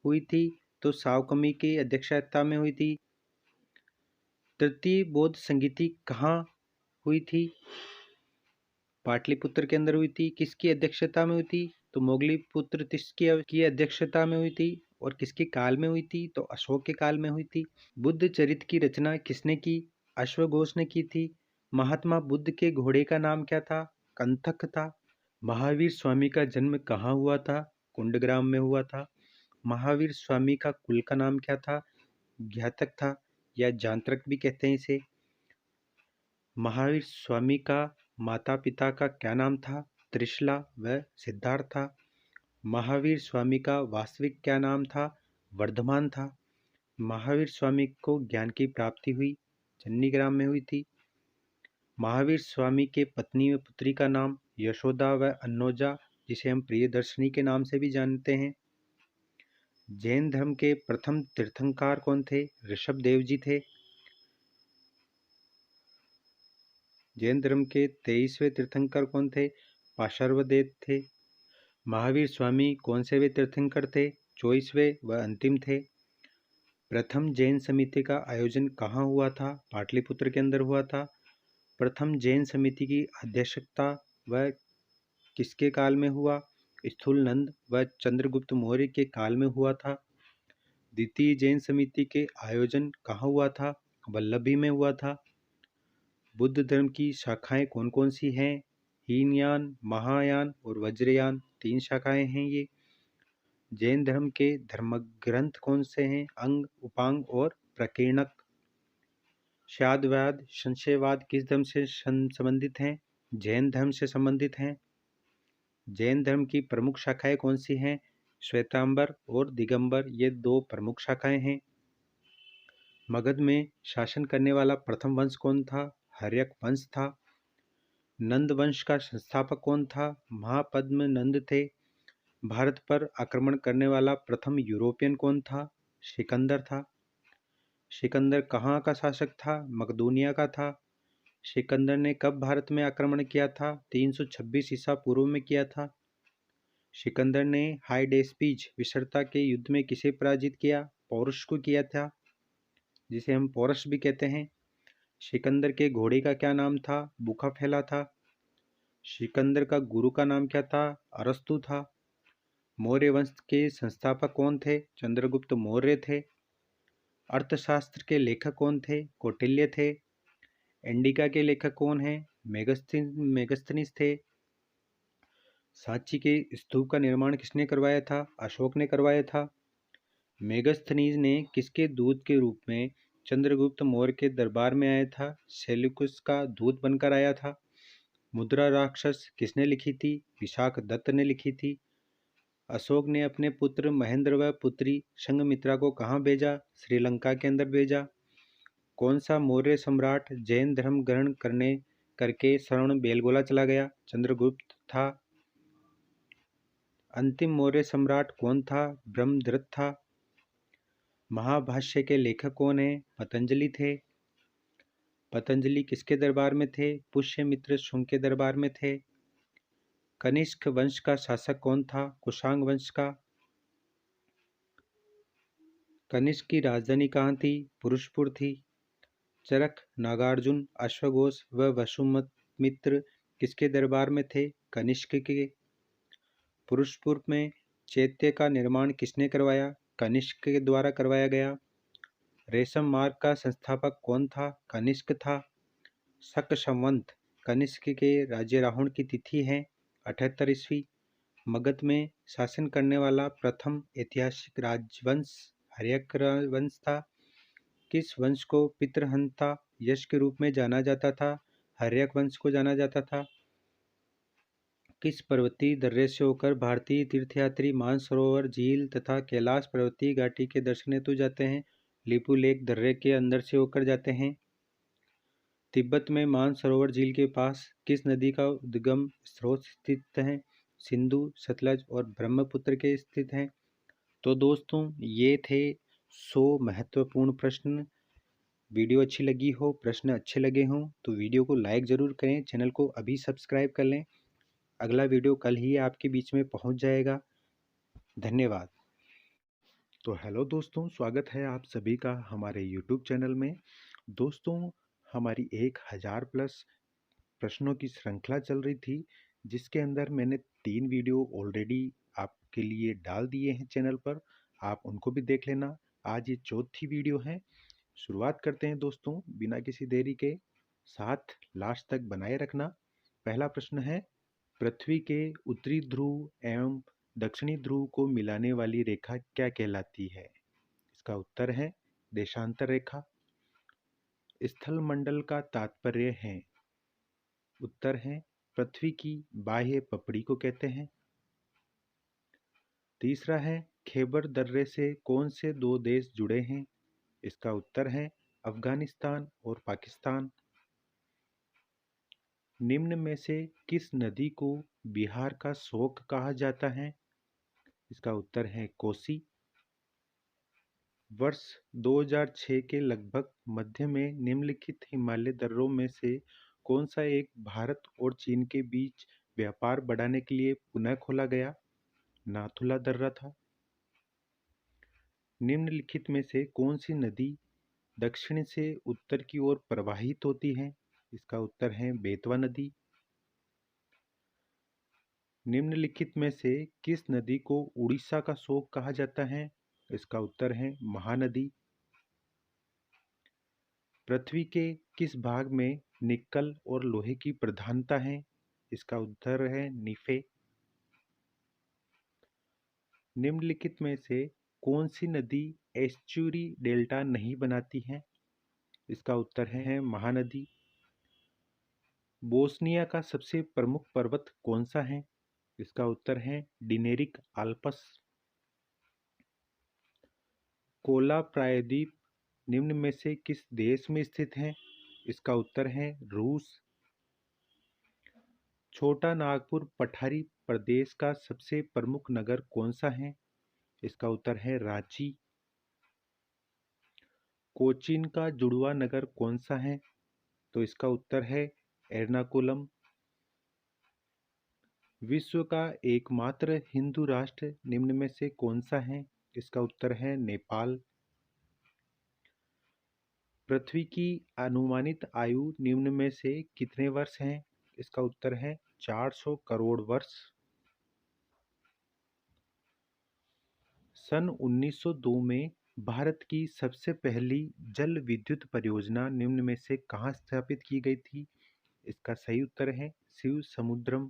हुई थी? तो सावकमी की अध्यक्षता में हुई थी। तृतीय बौद्ध संगीति कहाँ हुई थी? पाटलिपुत्र के अंदर हुई थी। किसकी अध्यक्षता में हुई थी? तो मोगलीपुत्र तिष्ठ की अध्यक्षता में हुई थी। और किसके काल में हुई थी? तो अशोक के काल में हुई थी। बुद्ध चरित्र की रचना किसने की? अश्वघोष ने की थी। महात्मा बुद्ध के घोड़े का नाम क्या था? कंथक था। महावीर स्वामी का जन्म कहाँ हुआ था? कुंडग्राम में हुआ था। महावीर स्वामी का कुल का नाम क्या था? ज्ञातक था या जांत्रक भी कहते हैं इसे। महावीर स्वामी का माता पिता का क्या नाम था? त्रिशला व सिद्धार्थ था। महावीर स्वामी का वास्तविक क्या नाम था? वर्धमान था। महावीर स्वामी को ज्ञान की प्राप्ति हुई चन्नीग्राम में हुई थी। महावीर स्वामी के पत्नी व पुत्री का नाम यशोदा व अन्नोजा, जिसे हम प्रियदर्शनी के नाम से भी जानते हैं। जैन धर्म के प्रथम तीर्थंकर कौन थे? ऋषभ देव जी थे। जैन धर्म के 23वें तीर्थंकर कौन थे? पार्श्वदेव थे। महावीर स्वामी कौन से वे तीर्थंकर थे? 24वें व अंतिम थे। प्रथम जैन समिति का आयोजन कहाँ हुआ था? पाटलिपुत्र के अंदर हुआ था। प्रथम जैन समिति की अध्यक्षता व किसके काल में हुआ? स्थूलनंद व चंद्रगुप्त मौर्य के काल में हुआ था। द्वितीय जैन समिति के आयोजन कहाँ हुआ था? वल्लभी में हुआ था। बुद्ध धर्म की शाखाएं कौन कौन सी हैं? हीनयान, महायान और वज्रयान, 3 शाखाएं हैं ये। जैन धर्म के धर्मग्रंथ कौन से हैं? अंग, उपांग और प्रकीर्णक। शादवाद, संशयवाद किस धर्म से संबंधित हैं? जैन धर्म से संबंधित हैं। जैन धर्म की प्रमुख शाखाएं कौन सी हैं? श्वेतांबर और दिगंबर, ये 2 प्रमुख शाखाएं हैं। मगध में शासन करने वाला प्रथम वंश कौन था? हर्यक वंश था। नंद वंश का संस्थापक कौन था? महापद्म नंद थे। भारत पर आक्रमण करने वाला प्रथम यूरोपियन कौन था? सिकंदर था। सिकंदर कहाँ का शासक था? मकदूनिया का था। सिकंदर ने कब भारत में आक्रमण किया था? 326 ईसा पूर्व में किया था। सिकंदर ने हाइडेस्पीज विसर्ता के युद्ध में किसे पराजित किया? पौरुष को किया था, जिसे हम पौरस भी कहते हैं। सिकंदर के घोड़े का क्या नाम था? बुखाफेला था। सिकंदर का गुरु का नाम क्या था? अरस्तु था। मौर्य वंश के संस्थापक कौन थे? चंद्रगुप्त मौर्य थे। अर्थशास्त्र के लेखक कौन थे? कौटिल्य थे। इंडिका के लेखक कौन हैं? मेगस्थनीज थे। सांची के स्तूप का निर्माण किसने करवाया था? अशोक ने करवाया था। मेगस्थनीज ने किसके दूत के रूप में चंद्रगुप्त मौर्य के दरबार में आया था? सेल्यूकस का दूत बनकर आया था। मुद्रा राक्षस किसने लिखी थी? विशाख दत्त ने लिखी थी। अशोक ने अपने पुत्र महेंद्र व पुत्री संघमित्रा को कहाँ भेजा? श्रीलंका के अंदर भेजा। कौन सा मौर्य सम्राट जैन धर्म ग्रहण करके श्रवण बेलगोला चला गया? चंद्रगुप्त था। अंतिम मौर्य सम्राट कौन था? ब्रह्मदत्त था। महाभाष्य के लेखक कौन हैं? पतंजलि थे। पतंजलि किसके दरबार में थे? पुष्यमित्र शुंग के दरबार में थे। कनिष्क वंश का शासक कौन था? कुषाण वंश का। कनिष्क की राजधानी कहाँ थी? पुरुषपुर थी। चरक, नागार्जुन, अश्वघोष व वसुमित्र किसके दरबार में थे? कनिष्क के। पुरुषपुर में चैत्य का निर्माण किसने करवाया? कनिष्क के द्वारा करवाया गया। रेशम मार्ग का संस्थापक कौन था? कनिष्क था। शक संवत कनिष्क के राज्यारोहण की तिथि है 78 ईस्वी। मगध में शासन करने वाला प्रथम ऐतिहासिक राजवंश हर्यक वंश था। किस वंश को पितृहंता यश के रूप में जाना जाता था? हर्यक वंश को जाना जाता था। किस पर्वतीय दर्रे से होकर भारतीय तीर्थयात्री मानसरोवर झील तथा कैलाश पर्वतीय घाटी के दर्शन हेतु जाते हैं? लिपुलेख दर्रे के अंदर से होकर जाते हैं। तिब्बत में मानसरोवर झील के पास किस नदी का उद्गम स्रोत स्थित है? सिंधु, सतलज और ब्रह्मपुत्र के स्थित हैं। तो दोस्तों, ये थे 100 महत्वपूर्ण प्रश्न। वीडियो अच्छी लगी हो, प्रश्न अच्छे लगे हों तो वीडियो को लाइक ज़रूर करें, चैनल को अभी सब्सक्राइब कर लें। अगला वीडियो कल ही आपके बीच में पहुंच जाएगा। धन्यवाद। तो हेलो दोस्तों, स्वागत है आप सभी का हमारे यूट्यूब चैनल में। दोस्तों, हमारी 1000 प्लस प्रश्नों की श्रृंखला चल रही थी, जिसके अंदर मैंने 3 वीडियो ऑलरेडी आपके लिए डाल दिए हैं चैनल पर। आप उनको भी देख लेना। आज ये चौथी वीडियो है। शुरुआत करते हैं दोस्तों, बिना किसी देरी के। साथ लास्ट तक बनाए रखना। पहला प्रश्न है, पृथ्वी के उत्तरी ध्रुव एवं दक्षिणी ध्रुव को मिलाने वाली रेखा क्या कहलाती है? इसका उत्तर है देशांतर रेखा। स्थल मंडल का तात्पर्य है। उत्तर है पृथ्वी की बाह्य पपड़ी को कहते हैं। तीसरा है खैबर दर्रे से कौन से दो देश जुड़े हैं? इसका उत्तर है अफगानिस्तान और पाकिस्तान। निम्न में से किस नदी को बिहार का शोक कहा जाता है? इसका उत्तर है कोसी। वर्ष 2006 के लगभग मध्य में निम्नलिखित हिमालय दर्रों में से कौन सा एक भारत और चीन के बीच व्यापार बढ़ाने के लिए पुनः खोला गया? नाथुला दर्रा था। निम्नलिखित में से कौन सी नदी दक्षिण से उत्तर की ओर प्रवाहित होती है? इसका उत्तर है बेतवा नदी। निम्नलिखित में से किस नदी को उड़ीसा का शोक कहा जाता है? इसका उत्तर है महानदी। पृथ्वी के किस भाग में निकल और लोहे की प्रधानता है? इसका उत्तर है नीफे। निम्नलिखित में से कौन सी नदी एस्चुरी डेल्टा नहीं बनाती है? इसका उत्तर है महानदी। बोस्निया का सबसे प्रमुख पर्वत कौन सा है? इसका उत्तर है डिनेरिक आल्प्स। कोला प्रायद्वीप निम्न में से किस देश में स्थित है? इसका उत्तर है रूस। छोटा नागपुर पठारी प्रदेश का सबसे प्रमुख नगर कौन सा है? इसका उत्तर है रांची। कोचीन का जुड़वा नगर कौन सा है? तो इसका उत्तर है एर्नाकुलम। विश्व का एकमात्र हिंदू राष्ट्र निम्न में से कौन सा है? इसका उत्तर है नेपाल। पृथ्वी की अनुमानित आयु निम्न में से कितने वर्ष हैं? इसका उत्तर है 400 करोड़ वर्ष। सन 1902 में भारत की सबसे पहली जल विद्युत परियोजना निम्न में से कहाँ स्थापित की गई थी? इसका सही उत्तर है शिव समुद्रम।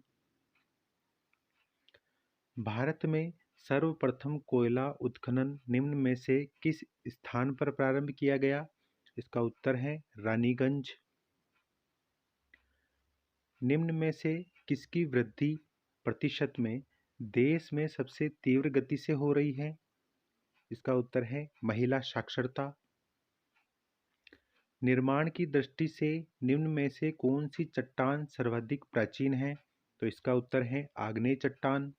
भारत में सर्वप्रथम कोयला उत्खनन निम्न में से किस स्थान पर प्रारंभ किया गया? इसका उत्तर है रानीगंज। निम्न में से किसकी वृद्धि प्रतिशत में देश में सबसे तीव्र गति से हो रही है? इसका उत्तर है महिला साक्षरता। निर्माण की दृष्टि से निम्न में से कौन सी चट्टान सर्वाधिक प्राचीन है? तो इसका उत्तर है आग्नेय चट्टान।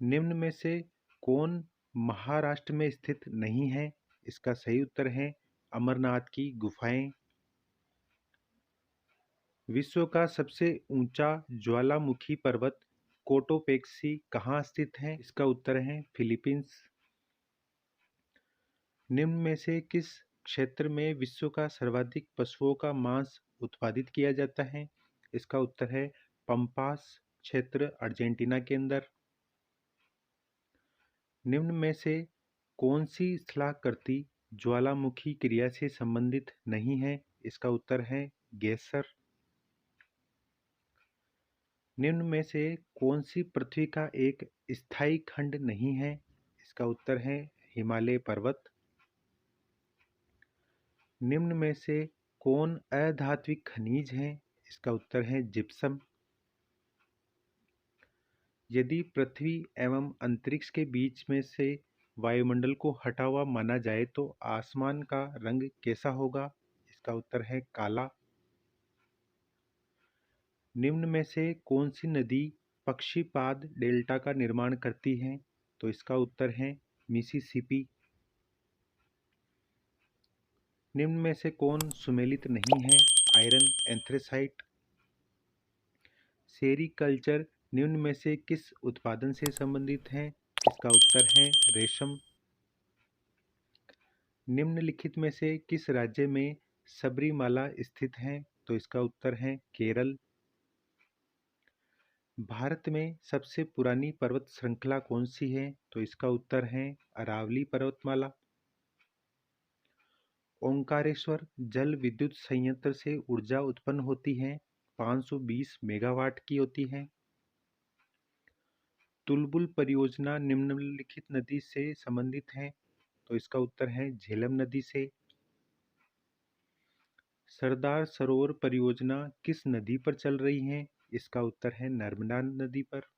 निम्न में से कौन महाराष्ट्र में स्थित नहीं है? इसका सही उत्तर है अमरनाथ की गुफाएं। विश्व का सबसे ऊंचा ज्वालामुखी पर्वत कोटोपेक्सी कहाँ स्थित है? इसका उत्तर है फिलीपींस। निम्न में से किस क्षेत्र में विश्व का सर्वाधिक पशुओं का मांस उत्पादित किया जाता है? इसका उत्तर है पंपास क्षेत्र अर्जेंटीना के अंदर। निम्न में से कौन सी स्थलाकृति ज्वालामुखी क्रिया से संबंधित नहीं है? इसका उत्तर है गेसर। निम्न में से कौन सी पृथ्वी का एक स्थायी खंड नहीं है? इसका उत्तर है हिमालय पर्वत। निम्न में से कौन अधात्विक खनिज है? इसका उत्तर है जिप्सम। यदि पृथ्वी एवं अंतरिक्ष के बीच में से वायुमंडल को हटा हुआ माना जाए तो आसमान का रंग कैसा होगा? इसका उत्तर है काला। निम्न में से कौन सी नदी पक्षीपाद डेल्टा का निर्माण करती है? तो इसका उत्तर है मिसिसिपी। निम्न में से कौन सुमेलित नहीं है? Iron anthracite. सेरीकल्चर निम्न में से किस उत्पादन से संबंधित है? इसका उत्तर है रेशम। निम्नलिखित में से किस राज्य में सबरीमाला स्थित है? तो इसका उत्तर है केरल। भारत में सबसे पुरानी पर्वत श्रृंखला कौन सी है? तो इसका उत्तर है अरावली पर्वतमाला। ओंकारेश्वर जल विद्युत संयंत्र से ऊर्जा उत्पन्न होती है। 520 मेगावाट की होती है। तुलबुल परियोजना निम्नलिखित नदी से संबंधित है, तो इसका उत्तर है झेलम नदी से। सरदार सरोवर परियोजना किस नदी पर चल रही है? इसका उत्तर है नर्मदा नदी पर।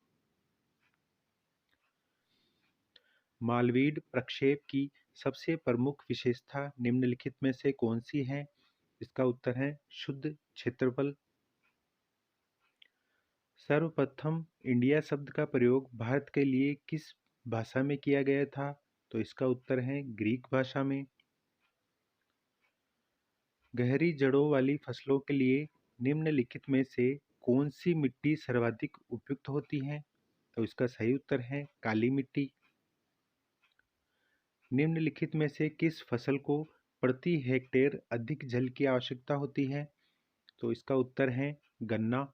मालवीय प्रक्षेप की सबसे प्रमुख विशेषता निम्नलिखित में से कौन सी है? इसका उत्तर है शुद्ध क्षेत्रफल। सर्वप्रथम इंडिया शब्द का प्रयोग भारत के लिए किस भाषा में किया गया था? तो इसका उत्तर है ग्रीक भाषा में। गहरी जड़ों वाली फसलों के लिए निम्नलिखित में से कौन सी मिट्टी सर्वाधिक उपयुक्त होती है? तो इसका सही उत्तर है काली मिट्टी। निम्नलिखित में से किस फसल को प्रति हेक्टेयर अधिक जल की आवश्यकता होती है? तो इसका उत्तर है गन्ना।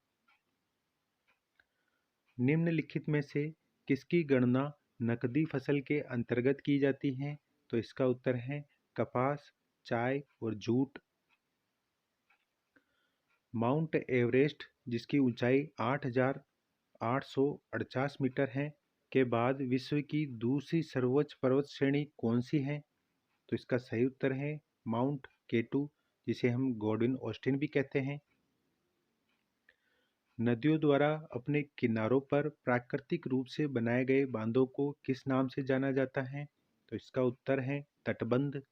निम्नलिखित में से किसकी गणना नकदी फसल के अंतर्गत की जाती है? तो इसका उत्तर है कपास, चाय और जूट। माउंट एवरेस्ट, जिसकी ऊंचाई 8,848 मीटर है, के बाद विश्व की दूसरी सर्वोच्च पर्वत श्रेणी कौन सी है? तो इसका सही उत्तर है माउंट केटू, जिसे हम गॉडविन ऑस्टिन भी कहते हैं। नदियों द्वारा अपने किनारों पर प्राकृतिक रूप से बनाए गए बांधों को किस नाम से जाना जाता है? तो इसका उत्तर है तटबंध।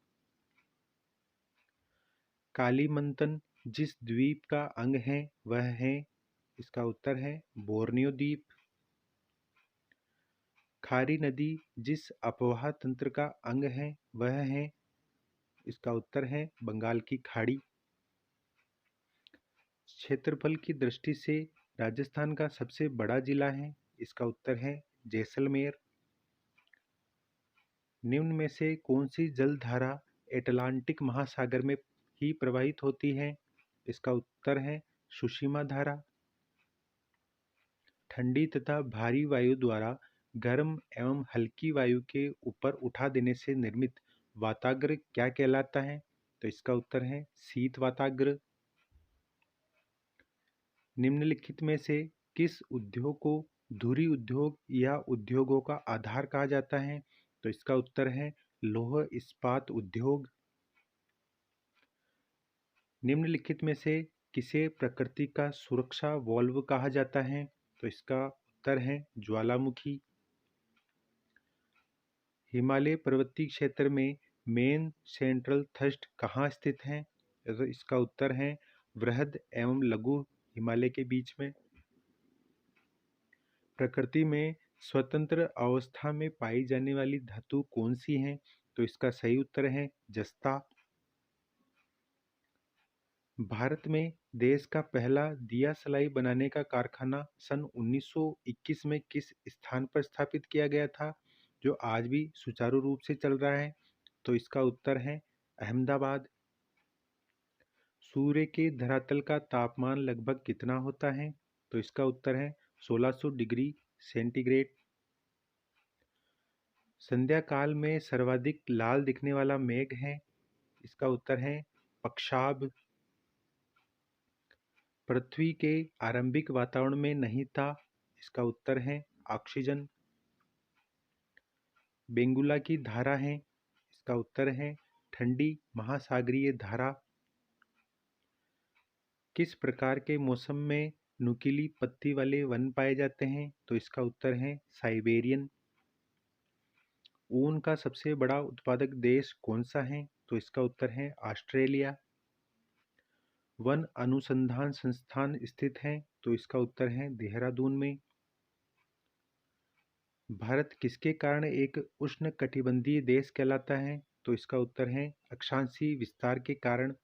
कालीमंतन जिस द्वीप का अंग है वह है? इसका उत्तर है बोर्नियो द्वीप। खारी नदी जिस अपवाह तंत्र का अंग है वह है? इसका उत्तर है बंगाल की खाड़ी। क्षेत्रफल की दृष्टि से राजस्थान का सबसे बड़ा जिला है? इसका उत्तर है जैसलमेर। निम्न में से कौन सी जलधारा एटलांटिक महासागर में ही प्रवाहित होती है? इसका उत्तर है सुषमा धारा। ठंडी तथा भारी वायु द्वारा गर्म एवं हल्की वायु के ऊपर उठा देने से निर्मित वाताग्र क्या कहलाता है? तो इसका उत्तर है शीत वाताग्र। निम्नलिखित में से किस उद्योग को धुरी उद्योग या उद्योगों का आधार कहा जाता है? तो इसका उत्तर है लौह इस्पात उद्योग। निम्नलिखित में से किसे प्रकृति का सुरक्षा वॉल्व कहा जाता है? तो इसका उत्तर है ज्वालामुखी। हिमालय पर्वतीय क्षेत्र में मेन सेंट्रल थ्रस्ट कहाँ स्थित है? तो इसका उत्तर है वृहद एवं लघु हिमालय के बीच में। प्रकृति में स्वतंत्र अवस्था में पाई जाने वाली धातु कौन सी है? तो इसका सही उत्तर है जस्ता। भारत में देश का पहला दिया सलाई बनाने का कारखाना सन 1921 में किस स्थान पर स्थापित किया गया था, जो आज भी सुचारू रूप से चल रहा है? तो इसका उत्तर है अहमदाबाद। सूर्य के धरातल का तापमान लगभग कितना होता है? तो इसका उत्तर है 1600 डिग्री सेंटीग्रेड। संध्या काल में सर्वाधिक लाल दिखने वाला मेघ है? इसका उत्तर है पक्षाभ। पृथ्वी के आरंभिक वातावरण में नहीं था? इसका उत्तर है ऑक्सीजन। बेंगुला की धारा है? इसका उत्तर है ठंडी महासागरीय धारा। किस प्रकार के मौसम में नुकीली पत्ती वाले वन पाए जाते हैं? तो इसका उत्तर है साइबेरियन। ऊन का सबसे बड़ा उत्पादक देश कौन सा है? तो इसका उत्तर है ऑस्ट्रेलिया। वन अनुसंधान संस्थान स्थित है? तो इसका उत्तर है देहरादून में। भारत किसके कारण एक उष्णकटिबंधीय देश कहलाता है? तो इसका उत्तर है अक्षांशीय विस्तार के कारण।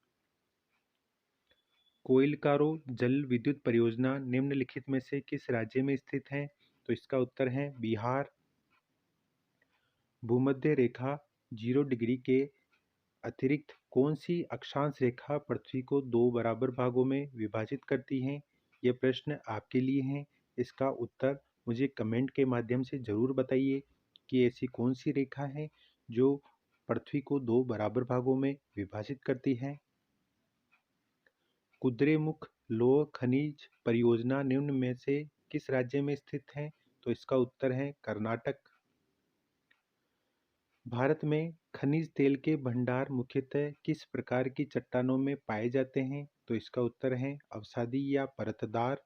कोइलकारो जल विद्युत परियोजना निम्नलिखित में से किस राज्य में स्थित है? तो इसका उत्तर है बिहार। भूमध्य रेखा 0 डिग्री के अतिरिक्त कौन सी अक्षांश रेखा पृथ्वी को दो बराबर भागों में विभाजित करती है? यह प्रश्न आपके लिए है। इसका उत्तर मुझे कमेंट के माध्यम से ज़रूर बताइए कि ऐसी कौन सी रेखा है जो पृथ्वी को दो बराबर भागों में विभाजित करती है। कुद्रेमुख लौह खनिज परियोजना निम्न में से किस राज्य में स्थित है? तो इसका उत्तर है कर्नाटक। भारत में खनिज तेल के भंडार मुख्यतः किस प्रकार की चट्टानों में पाए जाते हैं? तो इसका उत्तर है अवसादी या परतदार।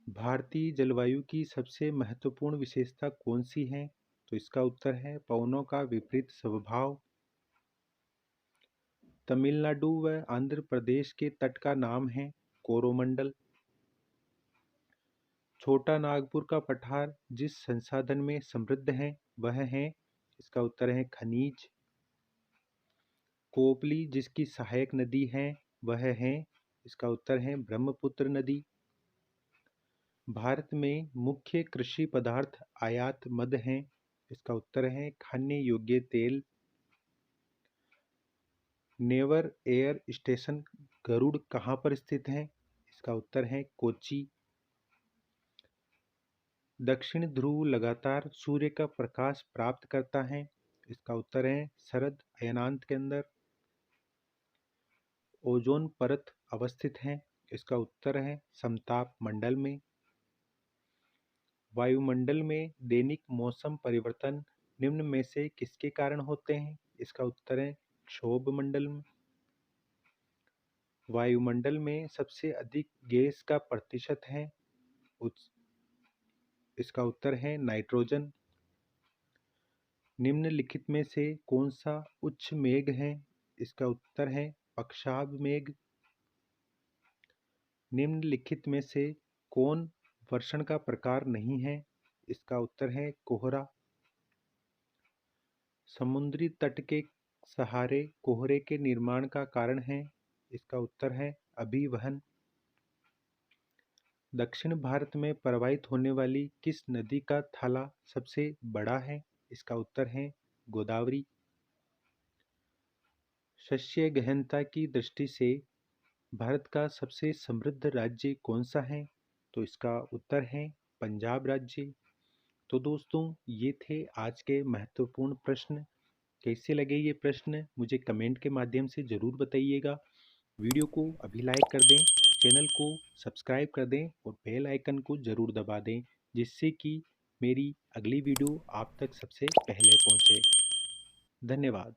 भारतीय जलवायु की सबसे महत्वपूर्ण विशेषता कौन सी है? तो इसका उत्तर है पवनों का विपरीत स्वभाव। तमिलनाडु व आंध्र प्रदेश के तट का नाम है कोरोमंडल। छोटा नागपुर का पठार जिस संसाधन में समृद्ध है वह है, इसका उत्तर है खनिज। कोपली जिसकी सहायक नदी है वह है, इसका उत्तर है ब्रह्मपुत्र नदी। भारत में मुख्य कृषि पदार्थ आयात मद हैं, इसका उत्तर है खाने योग्य तेल। नेवर एयर स्टेशन गरुड़ कहाँ पर स्थित है? इसका उत्तर है कोच्चि। दक्षिण ध्रुव लगातार सूर्य का प्रकाश प्राप्त करता है, इसका उत्तर है शरद अयनांत के अंदर। ओजोन परत अवस्थित है, इसका उत्तर है समताप मंडल में। वायुमंडल में दैनिक मौसम परिवर्तन निम्न में से किसके कारण होते हैं? इसका उत्तर है क्षोभ मंडल में। वायुमंडल में सबसे अधिक गैस का प्रतिशत है, इसका उत्तर है नाइट्रोजन। निम्नलिखित में से कौन सा उच्च मेघ है? इसका उत्तर है पक्षाभ मेघ। निम्नलिखित में से कौन वर्षण का प्रकार नहीं है? इसका उत्तर है कोहरा। समुद्री तट के सहारे कोहरे के निर्माण का कारण है, इसका उत्तर है अभिवहन। दक्षिण भारत में प्रवाहित होने वाली किस नदी का थाला सबसे बड़ा है? इसका उत्तर है गोदावरी। शस्य गहनता की दृष्टि से भारत का सबसे समृद्ध राज्य कौन सा है? तो इसका उत्तर है पंजाब राज्य। तो दोस्तों, ये थे आज के महत्वपूर्ण प्रश्न। कैसे लगे ये प्रश्न मुझे कमेंट के माध्यम से ज़रूर बताइएगा। वीडियो को अभी लाइक कर दें, चैनल को सब्सक्राइब कर दें और बेल आइकन को ज़रूर दबा दें, जिससे कि मेरी अगली वीडियो आप तक सबसे पहले पहुंचे। धन्यवाद।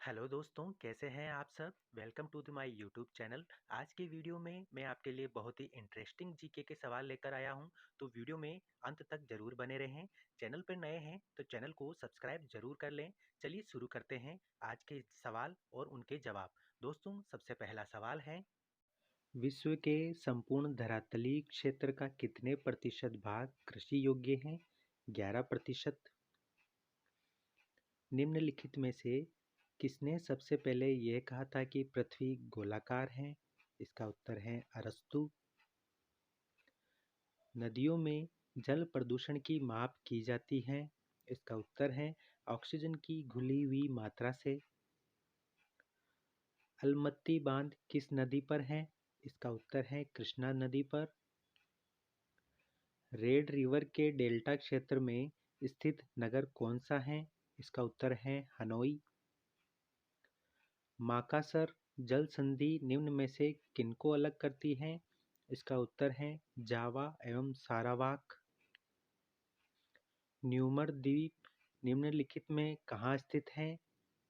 हेलो दोस्तों, कैसे हैं आप सब। Welcome to the my YouTube channel. आज की वीडियो में मैं आपके लिए बहुत ही इंटरेस्टिंग जीके के सवाल लेकर आया हूं, तो वीडियो में अंत तक जरूर बने रहें। चैनल पर नए हैं तो चैनल को सब्सक्राइब जरूर कर लें। चलिए शुरू करते हैं आज के सवाल और उनके जवाब। दोस्तों, सबसे पहला सवाल है, विश्व के संपूर्ण धरातलीय क्षेत्र का कितने प्रतिशत भाग कृषि योग्य है? 11%। निम्नलिखित में से किसने सबसे पहले यह कहा था कि पृथ्वी गोलाकार है? इसका उत्तर है अरस्तु। नदियों में जल प्रदूषण की माप की जाती है, इसका उत्तर है ऑक्सीजन की घुली हुई मात्रा से। अलमत्ती बांध किस नदी पर है? इसका उत्तर है कृष्णा नदी पर। रेड रिवर के डेल्टा क्षेत्र में स्थित नगर कौन सा है? इसका उत्तर है हनोई। माकासर जल संधि निम्न में से किनको अलग करती है? इसका उत्तर है जावा एवं सारावाक। न्यूमर द्वीप निम्नलिखित में कहाँ स्थित है?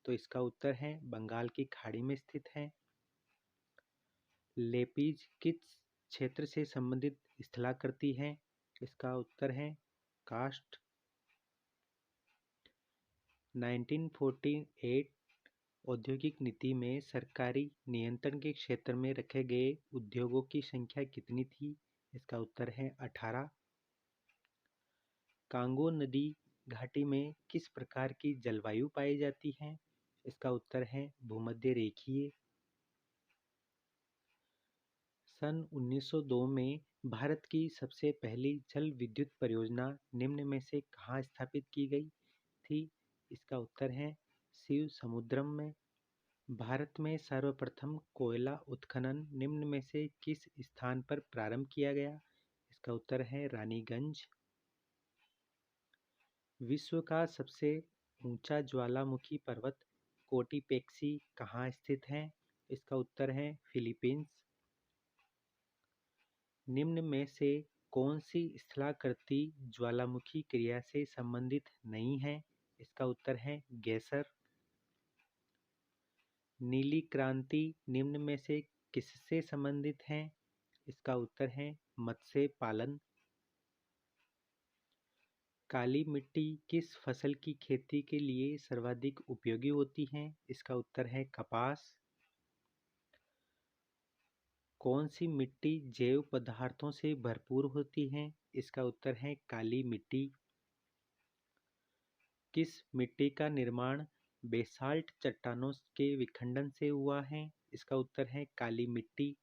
तो इसका उत्तर है बंगाल की खाड़ी में स्थित है। लेपीज किस क्षेत्र से संबंधित स्थलाकृति है? इसका उत्तर है कास्ट। 1948 औद्योगिक नीति में सरकारी नियंत्रण के क्षेत्र में रखे गए उद्योगों की संख्या कितनी थी? इसका उत्तर है 18। कांगो नदी घाटी में किस प्रकार की जलवायु पाई जाती है? इसका उत्तर है भूमध्य रेखीय। सन 1902 में भारत की सबसे पहली जल विद्युत परियोजना निम्न में से कहाँ स्थापित की गई थी? इसका उत्तर है शिव समुद्रम में। भारत में सर्वप्रथम कोयला उत्खनन निम्न में से किस स्थान पर प्रारंभ किया गया? इसका उत्तर है रानीगंज। विश्व का सबसे ऊंचा ज्वालामुखी पर्वत कोटिपेक्सी कहाँ स्थित है? इसका उत्तर है फिलीपींस। निम्न में से कौन सी स्थलाकृति ज्वालामुखी क्रिया से संबंधित नहीं है? इसका उत्तर है गेसर। नीली क्रांति निम्न में से किससे संबंधित है? इसका उत्तर है मत्स्य पालन। काली मिट्टी किस फसल की खेती के लिए सर्वाधिक उपयोगी होती है? इसका उत्तर है कपास। कौन सी मिट्टी जैव पदार्थों से भरपूर होती है? इसका उत्तर है काली मिट्टी। किस मिट्टी का निर्माण बेसाल्ट चट्टानों के विखंडन से हुआ है? इसका उत्तर है काली मिट्टी।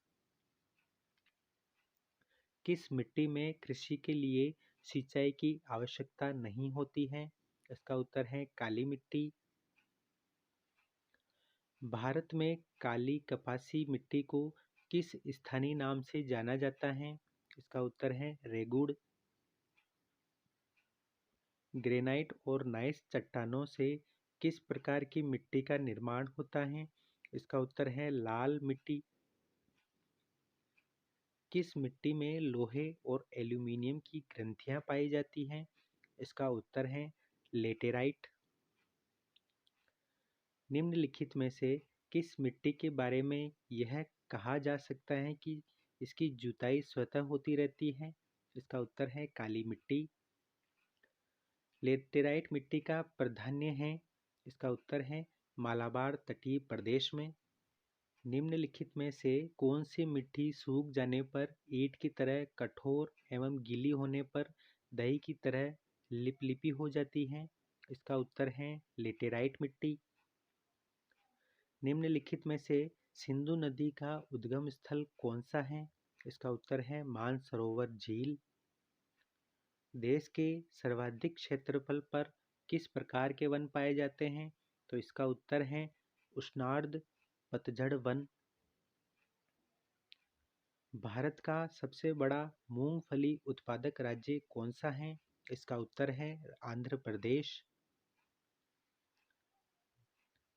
किस मिट्टी में कृषि के लिए सिंचाई की आवश्यकता नहीं होती है? इसका उत्तर है काली मिट्टी। भारत में काली कपासी मिट्टी को किस स्थानीय नाम से जाना जाता है? इसका उत्तर है रेगुड़। ग्रेनाइट और नाइस चट्टानों से किस प्रकार की मिट्टी का निर्माण होता है? इसका उत्तर है लाल मिट्टी। किस मिट्टी में लोहे और एल्यूमीनियम की ग्रंथियां पाई जाती हैं? इसका उत्तर है लेटेराइट। निम्नलिखित में से किस मिट्टी के बारे में यह कहा जा सकता है कि इसकी जुताई स्वतः होती रहती है? इसका उत्तर है काली मिट्टी। लेटेराइट मिट्टी का प्राधान्य है? इसका उत्तर है मालाबार तटीय प्रदेश में। निम्नलिखित में से कौन सी मिट्टी सूख जाने पर ईंट की तरह कठोर एवं गीली होने पर दही की तरह लिपलिपी हो जाती है? इसका उत्तर है लेटेराइट मिट्टी। निम्नलिखित में से सिंधु नदी का उद्गम स्थल कौन सा है? इसका उत्तर है मानसरोवर झील। देश के सर्वाधिक क्षेत्रफल पर किस प्रकार के वन पाए जाते हैं? तो इसका उत्तर है उष्णार्ध पतझड़ वन। भारत का सबसे बड़ा मूंगफली उत्पादक राज्य कौन सा है? इसका उत्तर है आंध्र प्रदेश।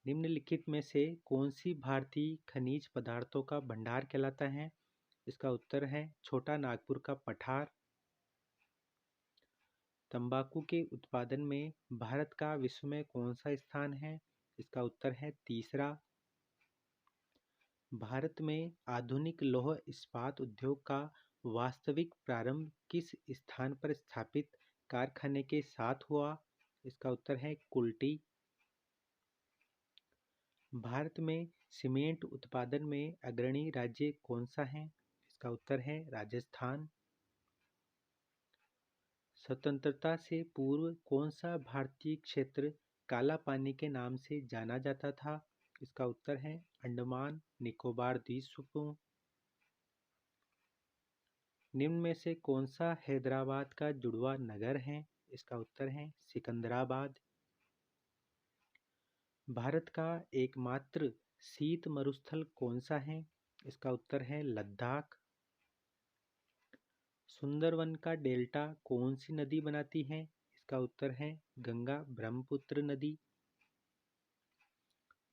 निम्नलिखित में से कौन सी भारतीय खनिज पदार्थों का भंडार कहलाता है? इसका उत्तर है छोटा नागपुर का पठार। तंबाकू के उत्पादन में भारत का विश्व में कौन सा स्थान है? इसका उत्तर है तीसरा। भारत में आधुनिक लौह इस्पात उद्योग का वास्तविक प्रारंभ किस स्थान पर स्थापित कारखाने के साथ हुआ? इसका उत्तर है कुल्टी। भारत में सीमेंट उत्पादन में अग्रणी राज्य कौन सा है? इसका उत्तर है राजस्थान। स्वतंत्रता से पूर्व कौन सा भारतीय क्षेत्र काला पानी के नाम से जाना जाता था? इसका उत्तर है अंडमान निकोबार द्वीप समूह। निम्न में से कौन सा हैदराबाद का जुड़वा नगर है? इसका उत्तर है सिकंदराबाद। भारत का एकमात्र शीत मरुस्थल कौन सा है? इसका उत्तर है लद्दाख। सुंदरवन का डेल्टा कौन सी नदी बनाती है? इसका उत्तर है गंगा ब्रह्मपुत्र नदी।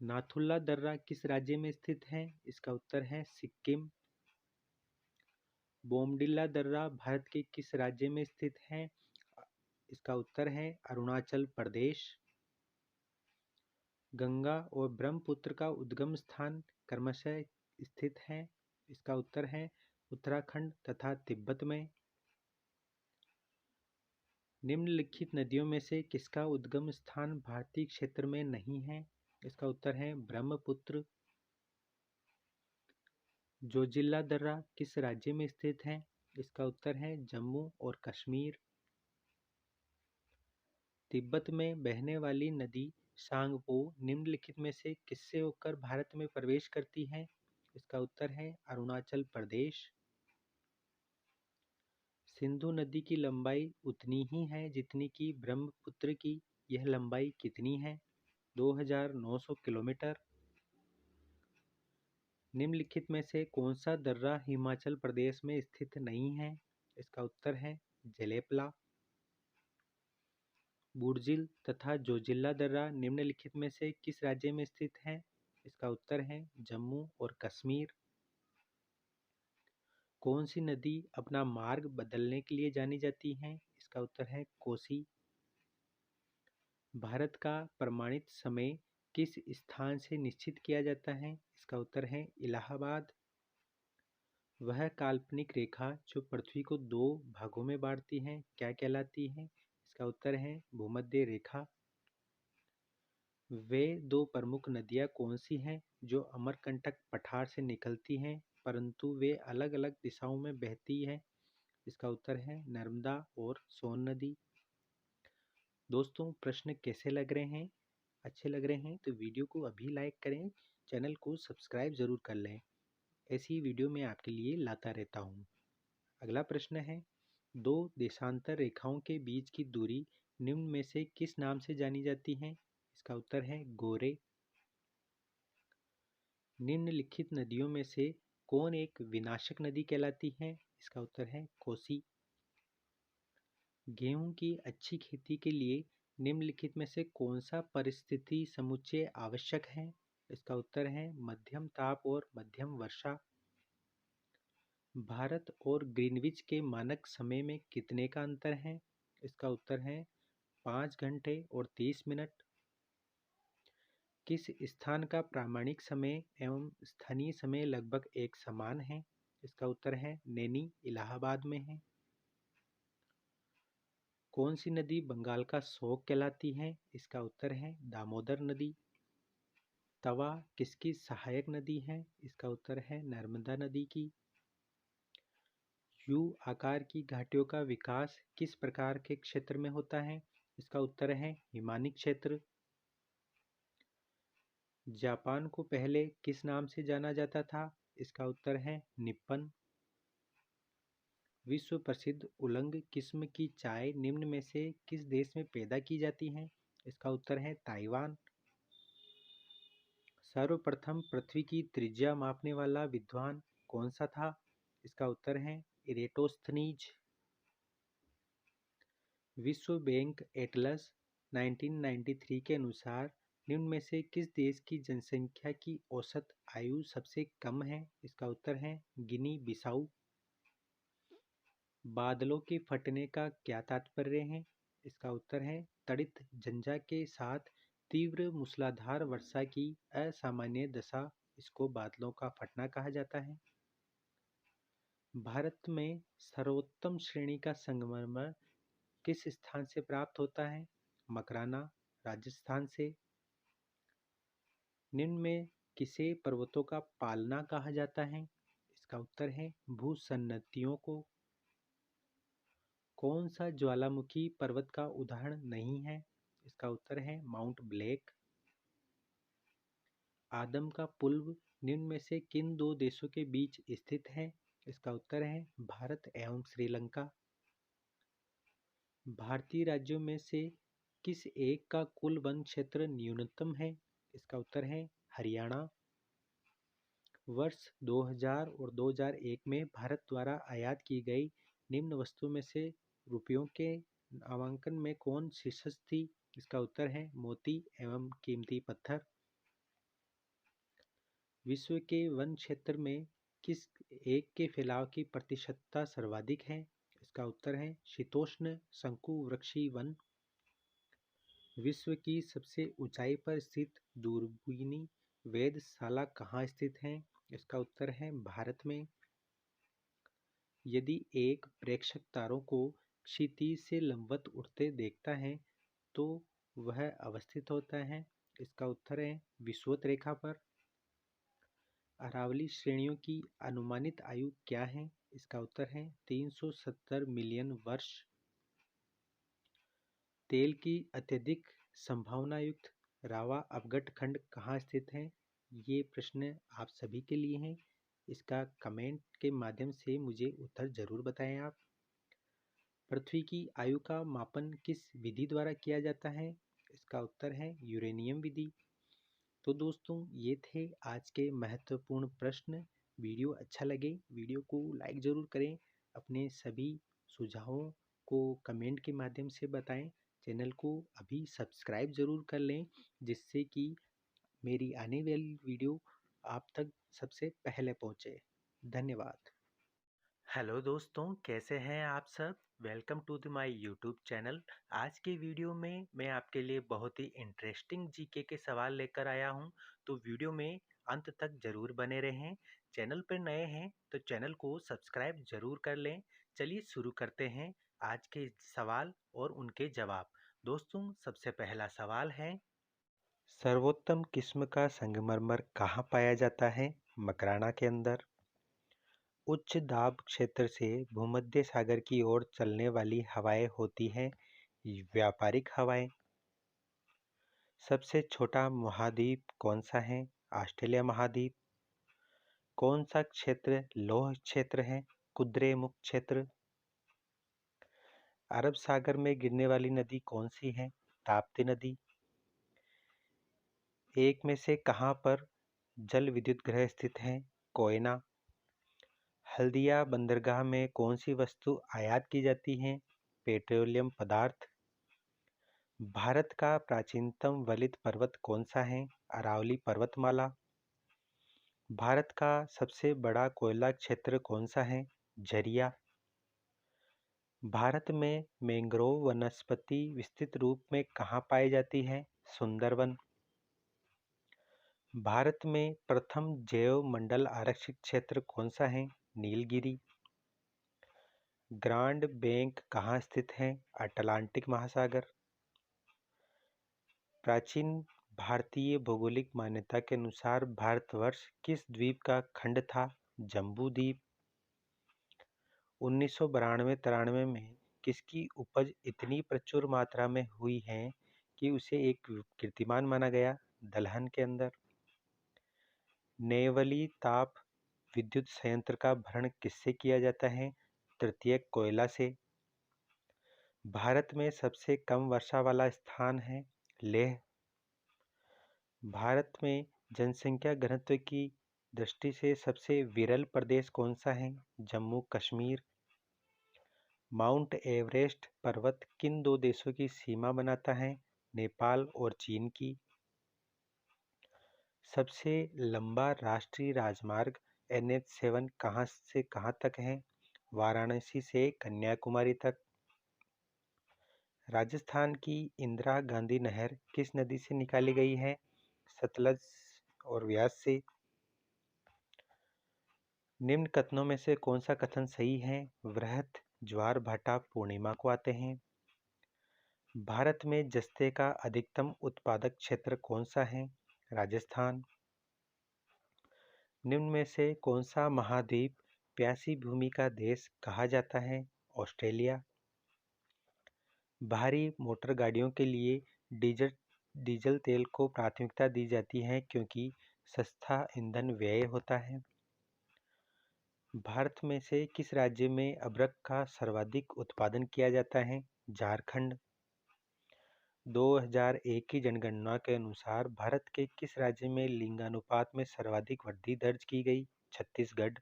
नाथुला दर्रा किस राज्य में स्थित है? इसका उत्तर है सिक्किम। बोमडिला दर्रा भारत के किस राज्य में स्थित है? इसका उत्तर है अरुणाचल प्रदेश। गंगा और ब्रह्मपुत्र का उद्गम स्थान क्रमशः स्थित है? इसका उत्तर है उत्तराखंड तथा तिब्बत में। निम्नलिखित नदियों में से किसका उद्गम स्थान भारतीय क्षेत्र में नहीं है? इसका उत्तर है ब्रह्मपुत्र। जोजिला दर्रा किस राज्य में स्थित है? इसका उत्तर है जम्मू और कश्मीर। तिब्बत में बहने वाली नदी सांगपो निम्नलिखित में से किससे होकर भारत में प्रवेश करती है? इसका उत्तर है अरुणाचल प्रदेश। सिंधु नदी की लंबाई उतनी ही है जितनी कि ब्रह्मपुत्र की। यह लंबाई कितनी है? 2900 किलोमीटर। निम्नलिखित में से कौन सा दर्रा हिमाचल प्रदेश में स्थित नहीं है? इसका उत्तर है जेलेपला। बूर्जिल तथा जोजिला दर्रा निम्नलिखित में से किस राज्य में स्थित है? इसका उत्तर है जम्मू और कश्मीर। कौन सी नदी अपना मार्ग बदलने के लिए जानी जाती है? इसका उत्तर है कोसी। भारत का प्रमाणित समय किस स्थान से निश्चित किया जाता है? इसका उत्तर है इलाहाबाद। वह काल्पनिक रेखा जो पृथ्वी को दो भागों में बांटती है क्या कहलाती है? इसका उत्तर है भूमध्य रेखा। वे दो प्रमुख नदियाँ कौन सी हैं जो अमरकंटक पठार से निकलती हैं परंतु वे अलग अलग दिशाओं में बहती हैं? इसका उत्तर है नर्मदा और सोन नदी। दोस्तों, प्रश्न कैसे लग रहे हैं? अच्छे लग रहे हैं तो वीडियो को अभी लाइक करें, चैनल को सब्सक्राइब ज़रूर कर लें। ऐसी वीडियो मैं आपके लिए लाता रहता हूँ। अगला प्रश्न है, दो देशांतर रेखाओं के बीच की दूरी निम्न में से किस नाम से जानी जाती है? इसका उत्तर है गोरे। निम्नलिखित नदियों में से कौन एक विनाशक नदी कहलाती है? इसका उत्तर है कोसी। गेहूं की अच्छी खेती के लिए निम्नलिखित में से कौन सा परिस्थिति समुच्चय आवश्यक है? इसका उत्तर है मध्यम ताप और मध्यम वर्षा। भारत और ग्रीनविच के मानक समय में कितने का अंतर है? इसका उत्तर है 5 घंटे और 30 मिनट। किस स्थान का प्रामाणिक समय एवं स्थानीय समय लगभग एक समान है? इसका उत्तर है नैनी इलाहाबाद में है। कौन सी नदी बंगाल का शोक कहलाती है? इसका उत्तर है दामोदर नदी। तवा किसकी सहायक नदी है? इसका उत्तर है नर्मदा नदी की। यू आकार की घाटियों का विकास किस प्रकार के क्षेत्र में होता है? इसका उत्तर है हिमानी क्षेत्र। जापान को पहले किस नाम से जाना जाता था? इसका उत्तर है निप्पन। विश्व प्रसिद्ध उलंग किस्म की चाय निम्न में से किस देश में पैदा की जाती है? इसका उत्तर है ताइवान। सर्वप्रथम पृथ्वी की त्रिज्या मापने वाला विद्वान कौन सा था? इसका उत्तर है इरेटोस्थनीज। विश्व बैंक एटलस 1993 के अनुसार निम्न में से किस देश की जनसंख्या की औसत आयु सबसे कम है? इसका उत्तर है गिनी बिसाऊ। बादलों के फटने का क्या तात्पर्य है? इसका उत्तर है तड़ित झंझा के साथ तीव्र मूसलाधार वर्षा की असामान्य दशा, इसको बादलों का फटना कहा जाता है। भारत में सर्वोत्तम श्रेणी का संगमरमर किस स्थान से प्राप्त होता है? मकराना, राजस्थान से। निम्न में किसे पर्वतों का पालना कहा जाता है? इसका उत्तर है भूसन्नतियों को। कौन सा ज्वालामुखी पर्वत का उदाहरण नहीं है? इसका उत्तर है माउंट ब्लैक। आदम का पुल निम्न में से किन दो देशों के बीच स्थित है? इसका उत्तर है भारत एवं श्रीलंका। भारतीय राज्यों में से किस एक का कुल वन क्षेत्र न्यूनतम है? इसका उत्तर है हरियाणा। वर्ष 2000 और 2001 में भारत द्वारा आयात की गई निम्न वस्तुओं में से रुपयों के नामांकन में कौन शीर्षस्थ थी? इसका उत्तर है मोती एवं कीमती पत्थर। विश्व के वन क्षेत्र में किस एक के फैलाव की प्रतिशतता सर्वाधिक है? इसका उत्तर है शीतोष्ण शंकुवृक्षी वन। विश्व की सबसे ऊंचाई पर स्थित दूरबीनी वेधशाला कहाँ स्थित है? इसका उत्तर है भारत में। यदि एक प्रेक्षक तारों को क्षितिज से लंबवत उड़ते देखता है तो वह अवस्थित होता है। इसका उत्तर है विषुवत रेखा पर। अरावली श्रेणियों की अनुमानित आयु क्या है? इसका उत्तर है 370 मिलियन वर्ष। तेल की अत्यधिक संभावना युक्त रावा अपघट खंड कहाँ स्थित है? ये प्रश्न आप सभी के लिए हैं। इसका कमेंट के माध्यम से मुझे उत्तर जरूर बताएं आप। पृथ्वी की आयु का मापन किस विधि द्वारा किया जाता है? इसका उत्तर है यूरेनियम विधि। तो दोस्तों, ये थे आज के महत्वपूर्ण प्रश्न। वीडियो अच्छा लगे वीडियो को लाइक ज़रूर करें। अपने सभी सुझावों को कमेंट के माध्यम से बताएं। चैनल को अभी सब्सक्राइब ज़रूर कर लें जिससे कि मेरी आने वाली वीडियो आप तक सबसे पहले पहुंचे। धन्यवाद। हेलो दोस्तों, कैसे हैं आप सब? Welcome to the my YouTube channel. आज की वीडियो में मैं आपके लिए बहुत ही इंटरेस्टिंग जीके के सवाल लेकर आया हूं, तो वीडियो में अंत तक ज़रूर बने रहें। चैनल पर नए हैं तो चैनल को सब्सक्राइब ज़रूर कर लें। चलिए शुरू करते हैं आज के सवाल और उनके जवाब। दोस्तों, सबसे पहला सवाल है, सर्वोत्तम किस्म का संगमरमर कहाँ पाया जाता है? मकराना के अंदर। उच्च दाब क्षेत्र से भूमध्य सागर की ओर चलने वाली हवाएं होती हैं व्यापारिक हवाएं। सबसे छोटा महाद्वीप कौन सा है? ऑस्ट्रेलिया महाद्वीप। कौन सा क्षेत्र लौह क्षेत्र है? कुद्रेमुख क्षेत्र। अरब सागर में गिरने वाली नदी कौन सी है? ताप्ती नदी। एक में से कहाँ पर जल विद्युत गृह स्थित है? कोयना। हल्दिया बंदरगाह में कौन सी वस्तु आयात की जाती है? पेट्रोलियम पदार्थ। भारत का प्राचीनतम वलित पर्वत कौन सा है? अरावली पर्वतमाला। भारत का सबसे बड़ा कोयला क्षेत्र कौन सा है? झरिया। भारत में मैंग्रोव वनस्पति विस्तृत रूप में कहाँ पाई जाती है? सुंदरवन। भारत में प्रथम जैव मंडल आरक्षित क्षेत्र कौन सा है? नीलगिरी। ग्रांड बैंक कहाँ स्थित है? अटलांटिक महासागर। प्राचीन भारतीय भौगोलिक मान्यता के अनुसार भारतवर्ष किस द्वीप का खंड था? जम्बू द्वीप। 1992-93 में किसकी उपज इतनी प्रचुर मात्रा में हुई है कि उसे एक कीर्तिमान माना गया? दलहन के अंदर। नेवली ताप विद्युत संयंत्र का भरण किससे किया जाता है? तृतीयक कोयला से। भारत में सबसे कम वर्षा वाला स्थान है लेह। भारत में जनसंख्या घनत्व की दृष्टि से सबसे विरल प्रदेश कौन सा है? जम्मू कश्मीर। माउंट एवरेस्ट पर्वत किन दो देशों की सीमा बनाता है? नेपाल और चीन की। सबसे लंबा राष्ट्रीय राजमार्ग NH7 कहाँ से कहाँ तक है? वाराणसी से कन्याकुमारी तक। राजस्थान की इंदिरा गांधी नहर किस नदी से निकाली गई है? सतलज और व्यास से। निम्न कथनों में से कौन सा कथन सही है? वृहत ज्वार भाटा पूर्णिमा को आते हैं। भारत में जस्ते का अधिकतम उत्पादक क्षेत्र कौन सा है? राजस्थान। निम्न में से कौन सा महाद्वीप प्यासी भूमि का देश कहा जाता है? ऑस्ट्रेलिया। भारी मोटर गाड़ियों के लिए डीजल तेल को प्राथमिकता दी जाती है क्योंकि सस्ता ईंधन व्यय होता है। भारत में से किस राज्य में अदरक का सर्वाधिक उत्पादन किया जाता है? झारखंड। 2001 की जनगणना के अनुसार भारत के किस राज्य में लिंगानुपात में सर्वाधिक वृद्धि दर्ज की गई? छत्तीसगढ़।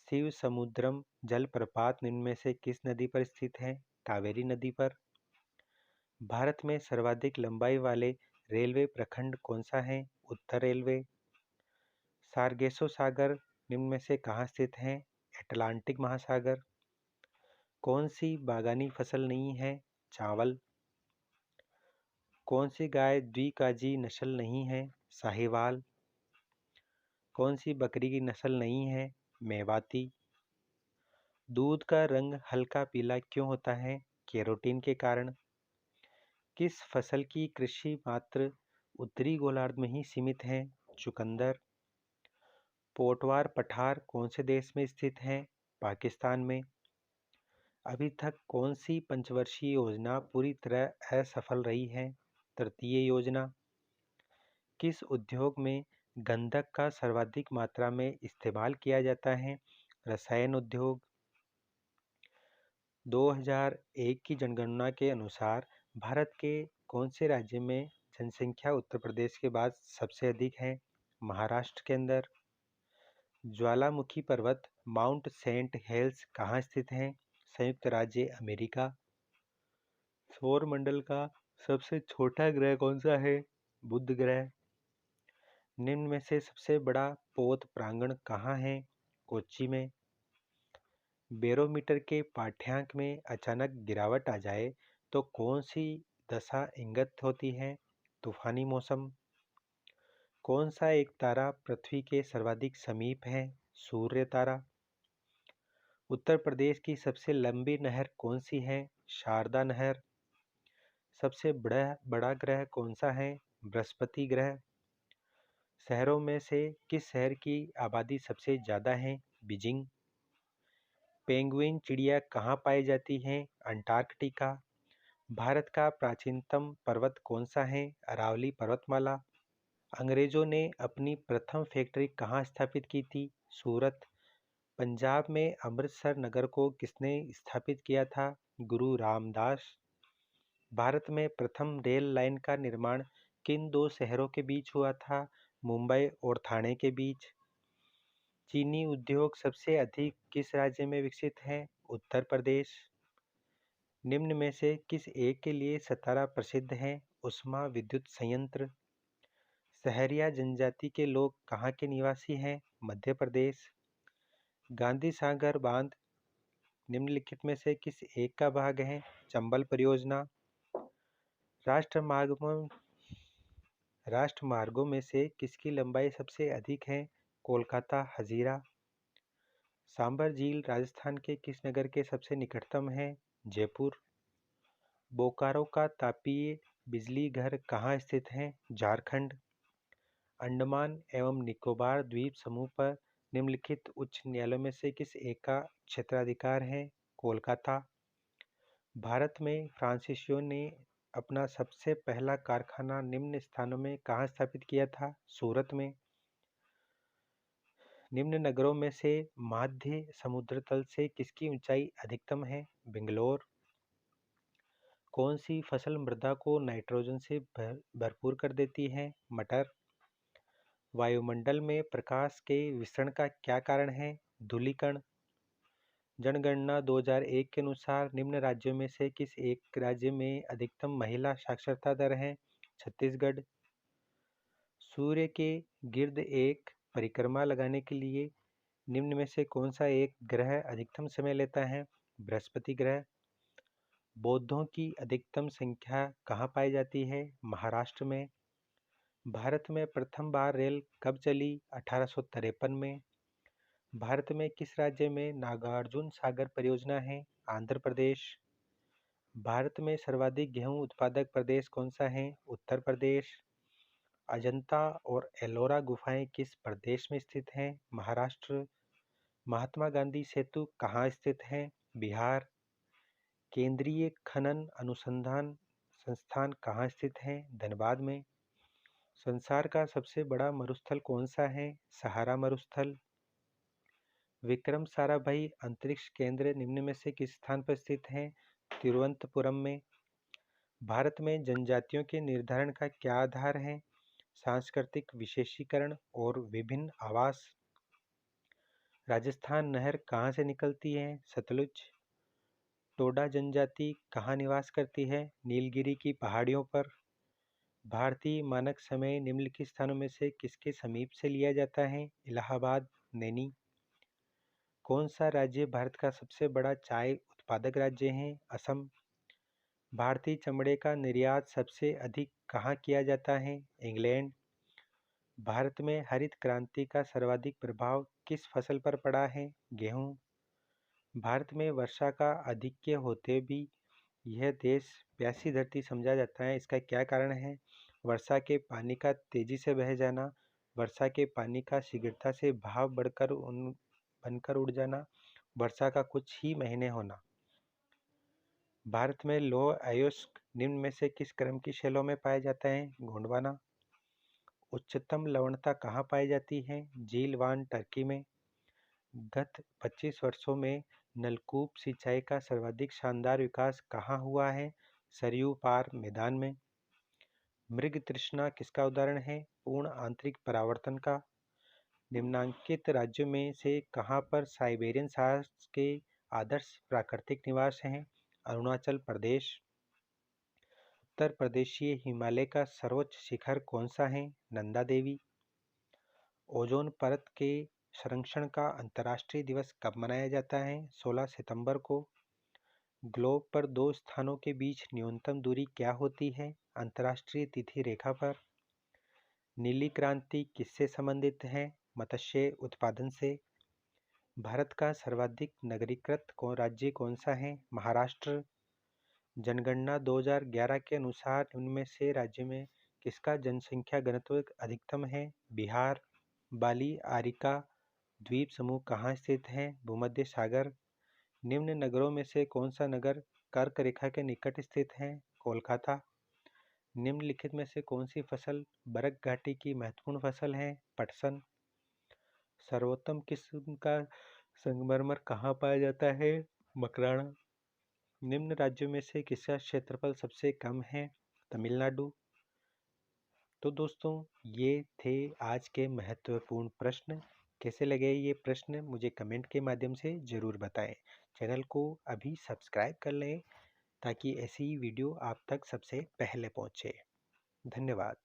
शिव समुद्रम जलप्रपात निम्न में से किस नदी पर स्थित है? कावेरी नदी पर। भारत में सर्वाधिक लंबाई वाले रेलवे प्रखंड कौन सा है? उत्तर रेलवे। सार्गेसो सागर निम्न में से कहाँ स्थित है? अटलांटिक महासागर। कौन सी बागानी फसल नहीं है? चावल। कौन सी गाय द्विकाजी नस्ल नहीं है? साहिवाल। कौन सी बकरी की नस्ल नहीं है? मेवाती। दूध का रंग हल्का पीला क्यों होता है? केरोटीन के कारण। किस फसल की कृषि मात्र उत्तरी गोलार्ध में ही सीमित है? चुकंदर। पोटवार पठार कौन से देश में स्थित है? पाकिस्तान में। अभी तक कौन सी पंचवर्षीय योजना पूरी तरह असफल रही है? तृतीय योजना। किस उद्योग में गंधक का सर्वाधिक मात्रा में इस्तेमाल किया जाता है? रसायन उद्योग। 2001 की जनगणना के अनुसार भारत के कौन से राज्य में जनसंख्या उत्तर प्रदेश के बाद सबसे अधिक है? महाराष्ट्र के अंदर। ज्वालामुखी पर्वत माउंट सेंट हेल्स कहाँ स्थित है? संयुक्त राज्य अमेरिका। सौर मंडल का सबसे छोटा ग्रह कौन सा है? बुध ग्रह। निम्न में से सबसे बड़ा पौध प्रांगण कहाँ है? कोच्चि में। बैरोमीटर के पाठ्यांक में अचानक गिरावट आ जाए तो कौन सी दशा इंगित होती है? तूफानी मौसम। कौन सा एक तारा पृथ्वी के सर्वाधिक समीप है? सूर्य तारा। उत्तर प्रदेश की सबसे लंबी नहर कौन सी है? शारदा नहर। सबसे बड़ा ग्रह कौन सा है? बृहस्पति ग्रह। शहरों में से किस शहर की आबादी सबसे ज़्यादा है? बीजिंग। पेंगुइन चिड़िया कहाँ पाई जाती है? अंटार्कटिका। भारत का प्राचीनतम पर्वत कौन सा है? अरावली पर्वतमाला। अंग्रेजों ने अपनी प्रथम फैक्ट्री कहाँ स्थापित की थी? सूरत। पंजाब में अमृतसर नगर को किसने स्थापित किया था? गुरु रामदास। भारत में प्रथम रेल लाइन का निर्माण किन दो शहरों के बीच हुआ था? मुंबई और ठाणे के बीच। चीनी उद्योग सबसे अधिक किस राज्य में विकसित है? उत्तर प्रदेश। निम्न में से किस एक के लिए सतारा प्रसिद्ध है? उस्मा विद्युत संयंत्र। सहरिया जनजाति के लोग कहाँ के निवासी हैं? मध्य प्रदेश। गांधी सागर बांध निम्नलिखित में से किस एक का भाग है? चंबल परियोजना। राष्ट्रमार्गों राष्ट्रमार्गों में से किसकी लंबाई सबसे अधिक है? कोलकाता हजीरा। सांबर झील राजस्थान के किस नगर के सबसे निकटतम है? जयपुर। बोकारो का तापीय बिजली घर कहाँ स्थित है? झारखंड। अंडमान एवं निकोबार द्वीप समूह पर निम्नलिखित उच्च न्यायालयों में से किस एक का क्षेत्राधिकार है? कोलकाता। भारत में फ्रांसीसियों ने अपना सबसे पहला कारखाना निम्न स्थानों में कहाँ स्थापित किया था? सूरत में। निम्न नगरों में से मध्य समुद्र तल से किसकी ऊंचाई अधिकतम है? बेंगलोर। कौन सी फसल मृदा को नाइट्रोजन से भरपूर कर देती है? मटर। वायुमंडल में प्रकाश के विसरण का क्या कारण है? धूलिकण। जनगणना 2001 के अनुसार निम्न राज्यों में से किस एक राज्य में अधिकतम महिला साक्षरता दर है? छत्तीसगढ़। सूर्य के गिर्द एक परिक्रमा लगाने के लिए निम्न में से कौन सा एक ग्रह अधिकतम समय लेता है? बृहस्पति ग्रह। बौद्धों की अधिकतम संख्या कहाँ पाई जाती है? महाराष्ट्र में। भारत में प्रथम बार रेल कब चली? 1853 में। भारत में किस राज्य में नागार्जुन सागर परियोजना है? आंध्र प्रदेश। भारत में सर्वाधिक गेहूं उत्पादक प्रदेश कौन सा है? उत्तर प्रदेश। अजंता और एलोरा गुफाएं किस प्रदेश में स्थित हैं? महाराष्ट्र। महात्मा गांधी सेतु कहाँ स्थित है? बिहार। केंद्रीय खनन अनुसंधान संस्थान कहाँ स्थित है? धनबाद में। संसार का सबसे बड़ा मरुस्थल कौन सा है? सहारा मरुस्थल। विक्रम साराभाई अंतरिक्ष केंद्र निम्न में से किस स्थान पर स्थित है? तिरुवनंतपुरम में। भारत में जनजातियों के निर्धारण का क्या आधार है? सांस्कृतिक विशेषीकरण और विभिन्न आवास। राजस्थान नहर कहाँ से निकलती है? सतलुज। टोडा जनजाति कहाँ निवास करती है? नीलगिरी की पहाड़ियों पर। भारतीय मानक समय निम्नलिखित स्थानों में से किसके समीप से लिया जाता है? इलाहाबाद, नैनी। कौन सा राज्य भारत का सबसे बड़ा चाय उत्पादक राज्य है? असम। भारतीय चमड़े का निर्यात सबसे अधिक कहाँ किया जाता है? इंग्लैंड। भारत में हरित क्रांति का सर्वाधिक प्रभाव किस फसल पर पड़ा है? गेहूँ। भारत में वर्षा का आधिक्य होते भी यह देश प्यासी धरती समझा जाता है, इसका क्या कारण है? वर्षा के पानी का तेजी से बह जाना, वर्षा के पानी का शीघ्रता से भाप बनकर उड़ जाना, वर्षा का कुछ ही महीने होना। भारत में लौह अयस्क निम्न में से किस क्रम की शैलों में पाया जाता है? गोंडवाना। उच्चतम लवणता कहाँ पाई जाती है? झील वान टर्की में। गत 25 वर्षों में नलकूप सिंचाई का सर्वाधिक शानदार विकास कहाँ हुआ है? सरयू पार मैदान में। मृग तृष्णा किसका उदाहरण है? पूर्ण आंतरिक परावर्तन का। निम्नांकित राज्यों में से कहाँ पर साइबेरियन सास के आदर्श प्राकृतिक निवास हैं? अरुणाचल प्रदेश। उत्तर प्रदेशीय हिमालय का सर्वोच्च शिखर कौन सा है? नंदा देवी। ओजोन परत के संरक्षण का अंतर्राष्ट्रीय दिवस कब मनाया जाता है? 16 सितंबर को। ग्लोब पर दो स्थानों के बीच न्यूनतम दूरी क्या होती है? अंतर्राष्ट्रीय तिथि रेखा पर। नीली क्रांति किससे संबंधित है? मत्स्य उत्पादन से। भारत का सर्वाधिक नगरीकृत राज्य कौन सा है? महाराष्ट्र। जनगणना 2011 के अनुसार उनमें से राज्य में किसका जनसंख्या घनत्व अधिकतम है? बिहार। बाली आरिका द्वीप समूह कहाँ स्थित है? भूमध्य सागर। निम्न नगरों में से कौन सा नगर कर्क रेखा के निकट स्थित है? कोलकाता। निम्नलिखित में से कौन सी फसल बरक घाटी की महत्वपूर्ण फसल है? पटसन। सर्वोत्तम किस्म का संगमरमर कहाँ पाया जाता है? मकराना। निम्न राज्यों में से किसका क्षेत्रफल सबसे कम है? तमिलनाडु। तो दोस्तों, ये थे आज के महत्वपूर्ण प्रश्न। कैसे लगे ये प्रश्न मुझे कमेंट के माध्यम से ज़रूर बताएं। चैनल को अभी सब्सक्राइब कर लें ताकि ऐसी वीडियो आप तक सबसे पहले पहुंचे। धन्यवाद।